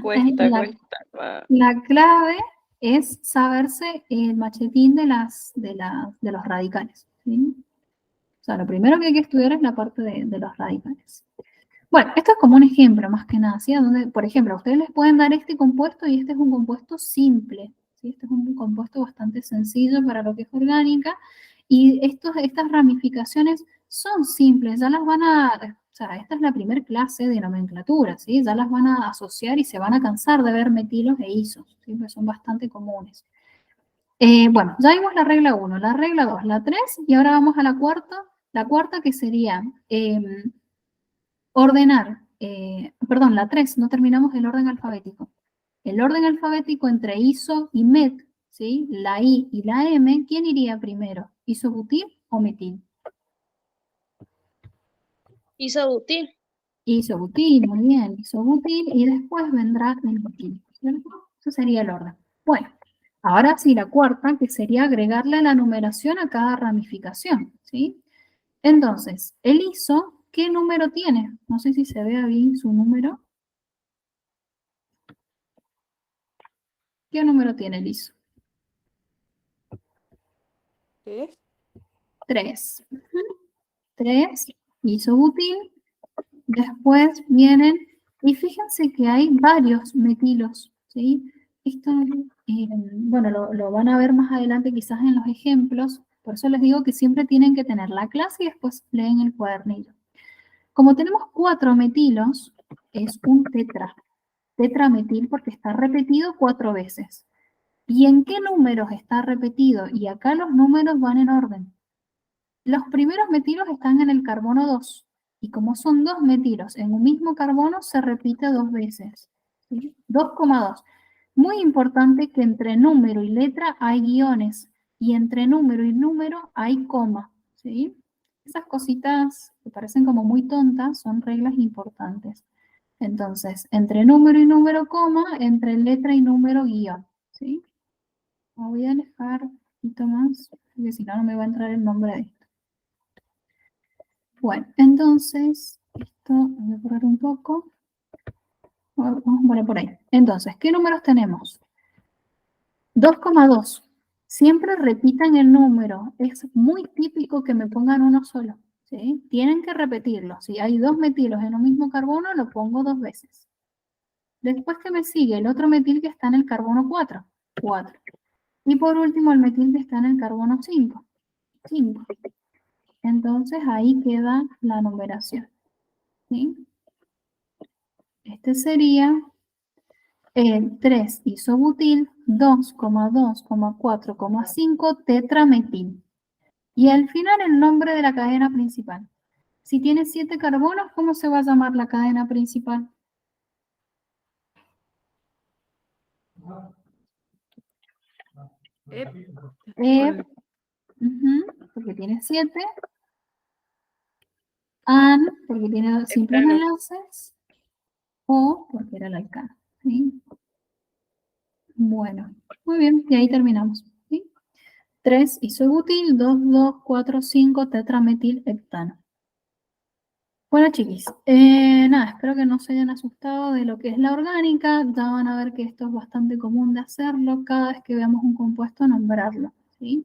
Cuesta, la, cuesta. la clave es saberse el machetín de los radicales. ¿Sí? O sea, lo primero que hay que estudiar es la parte de los radicales. Bueno, esto es como un ejemplo más que nada, ¿sí? Donde, por ejemplo, a ustedes les pueden dar este compuesto y este es un compuesto simple, ¿sí? Este es un compuesto bastante sencillo para lo que es orgánica y estas ramificaciones son simples, ya las van a, o sea, esta es la primera clase de nomenclatura, ¿sí? Ya las van a asociar y se van a cansar de ver metilos e isos, ¿sí? Porque son bastante comunes. Bueno, ya vimos la regla 1, la regla 2, la 3 y ahora vamos a la cuarta que sería ordenar, perdón, la 3, no terminamos el orden alfabético. El orden alfabético entre iso y met, ¿sí? La I y la M, ¿quién iría primero? ¿Isobutil o metil? Isobutil. Isobutil, muy bien, isobutil, y después vendrá el butil, ¿cierto? Eso sería el orden. Bueno, ahora sí, la cuarta, que sería agregarle la numeración a cada ramificación, ¿sí? Entonces, el iso, ¿qué número tiene? No sé si se ve ahí su número. ¿Qué número tiene el iso? ¿Qué es? 3. 3, isobutil. Después vienen, y fíjense que hay varios metilos, ¿sí? Esto, bueno, lo van a ver más adelante quizás en los ejemplos, por eso les digo que siempre tienen que tener la clase y después leen el cuadernillo. Como tenemos 4 metilos, es un tetrametil porque está repetido 4 veces. ¿Y en qué números está repetido? Y acá los números van en orden. Los primeros metilos están en el carbono 2. Y como son 2 metilos en un mismo carbono, se repite 2 veces. ¿Sí? 2,2. Muy importante que entre número y letra hay guiones. Y entre número y número hay coma. ¿Sí? Esas cositas que parecen como muy tontas son reglas importantes. Entonces, entre número y número, coma, entre letra y número, guión. ¿Sí? Me voy a alejar un poquito más, porque si no, no me va a entrar el nombre de esto. Bueno, entonces, esto voy a borrar un poco. Vamos a poner por ahí. Entonces, ¿qué números tenemos? 2,2. Siempre repitan el número. Es muy típico que me pongan uno solo. ¿Sí? Tienen que repetirlo. Si hay 2 metilos en un mismo carbono, lo pongo 2 veces. Después que me sigue el otro metil que está en el carbono 4. 4. Y por último, el metil que está en el carbono 5. 5. Entonces ahí queda la numeración. ¿Sí? Este sería el 3 isobutil, 2,2,4,5 tetrametil. Y al final el nombre de la cadena principal. Si tiene 7 carbonos, ¿cómo se va a llamar la cadena principal? Ep, EP, porque tiene 7. An, porque tiene simples Temprano. enlaces. O, porque era el alcano. ¿Sí? Bueno, muy bien, y ahí terminamos. ¿Sí? 3 isobutil, 2, 2, 4, 5 tetrametilheptano. Bueno, chiquis, nada, espero que no se hayan asustado de lo que es la orgánica. Ya van a ver que esto es bastante común de hacerlo. Cada vez que veamos un compuesto, nombrarlo. ¿Sí?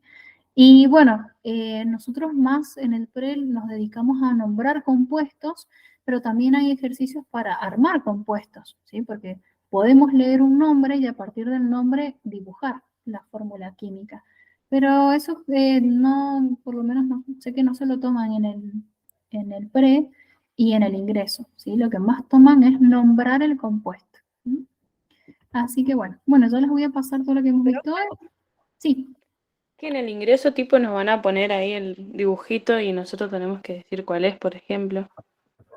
Y bueno, nosotros más en el PRE nos dedicamos a nombrar compuestos, pero también hay ejercicios para armar compuestos, ¿sí? Porque podemos leer un nombre y a partir del nombre dibujar la fórmula química. Pero eso no, por lo menos no, sé que no se lo toman en el PRE y en el ingreso, ¿sí? Lo que más toman es nombrar el compuesto. ¿Sí? Así que bueno, yo les voy a pasar todo lo que hemos visto hoy. Sí. Que en el ingreso tipo nos van a poner ahí el dibujito y nosotros tenemos que decir cuál es, por ejemplo.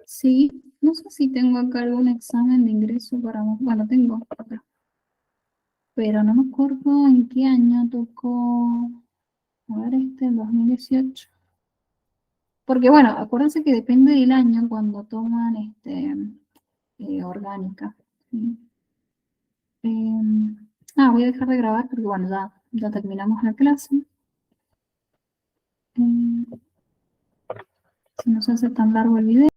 Sí, no sé si tengo acá algún examen de ingreso para... Bueno, tengo acá, pero no me acuerdo en qué año tocó... A ver, el 2018. Porque bueno, acuérdense que depende del año cuando toman orgánica. ¿Sí? Voy a dejar de grabar porque bueno, ya terminamos la clase. Si no se hace tan largo el video.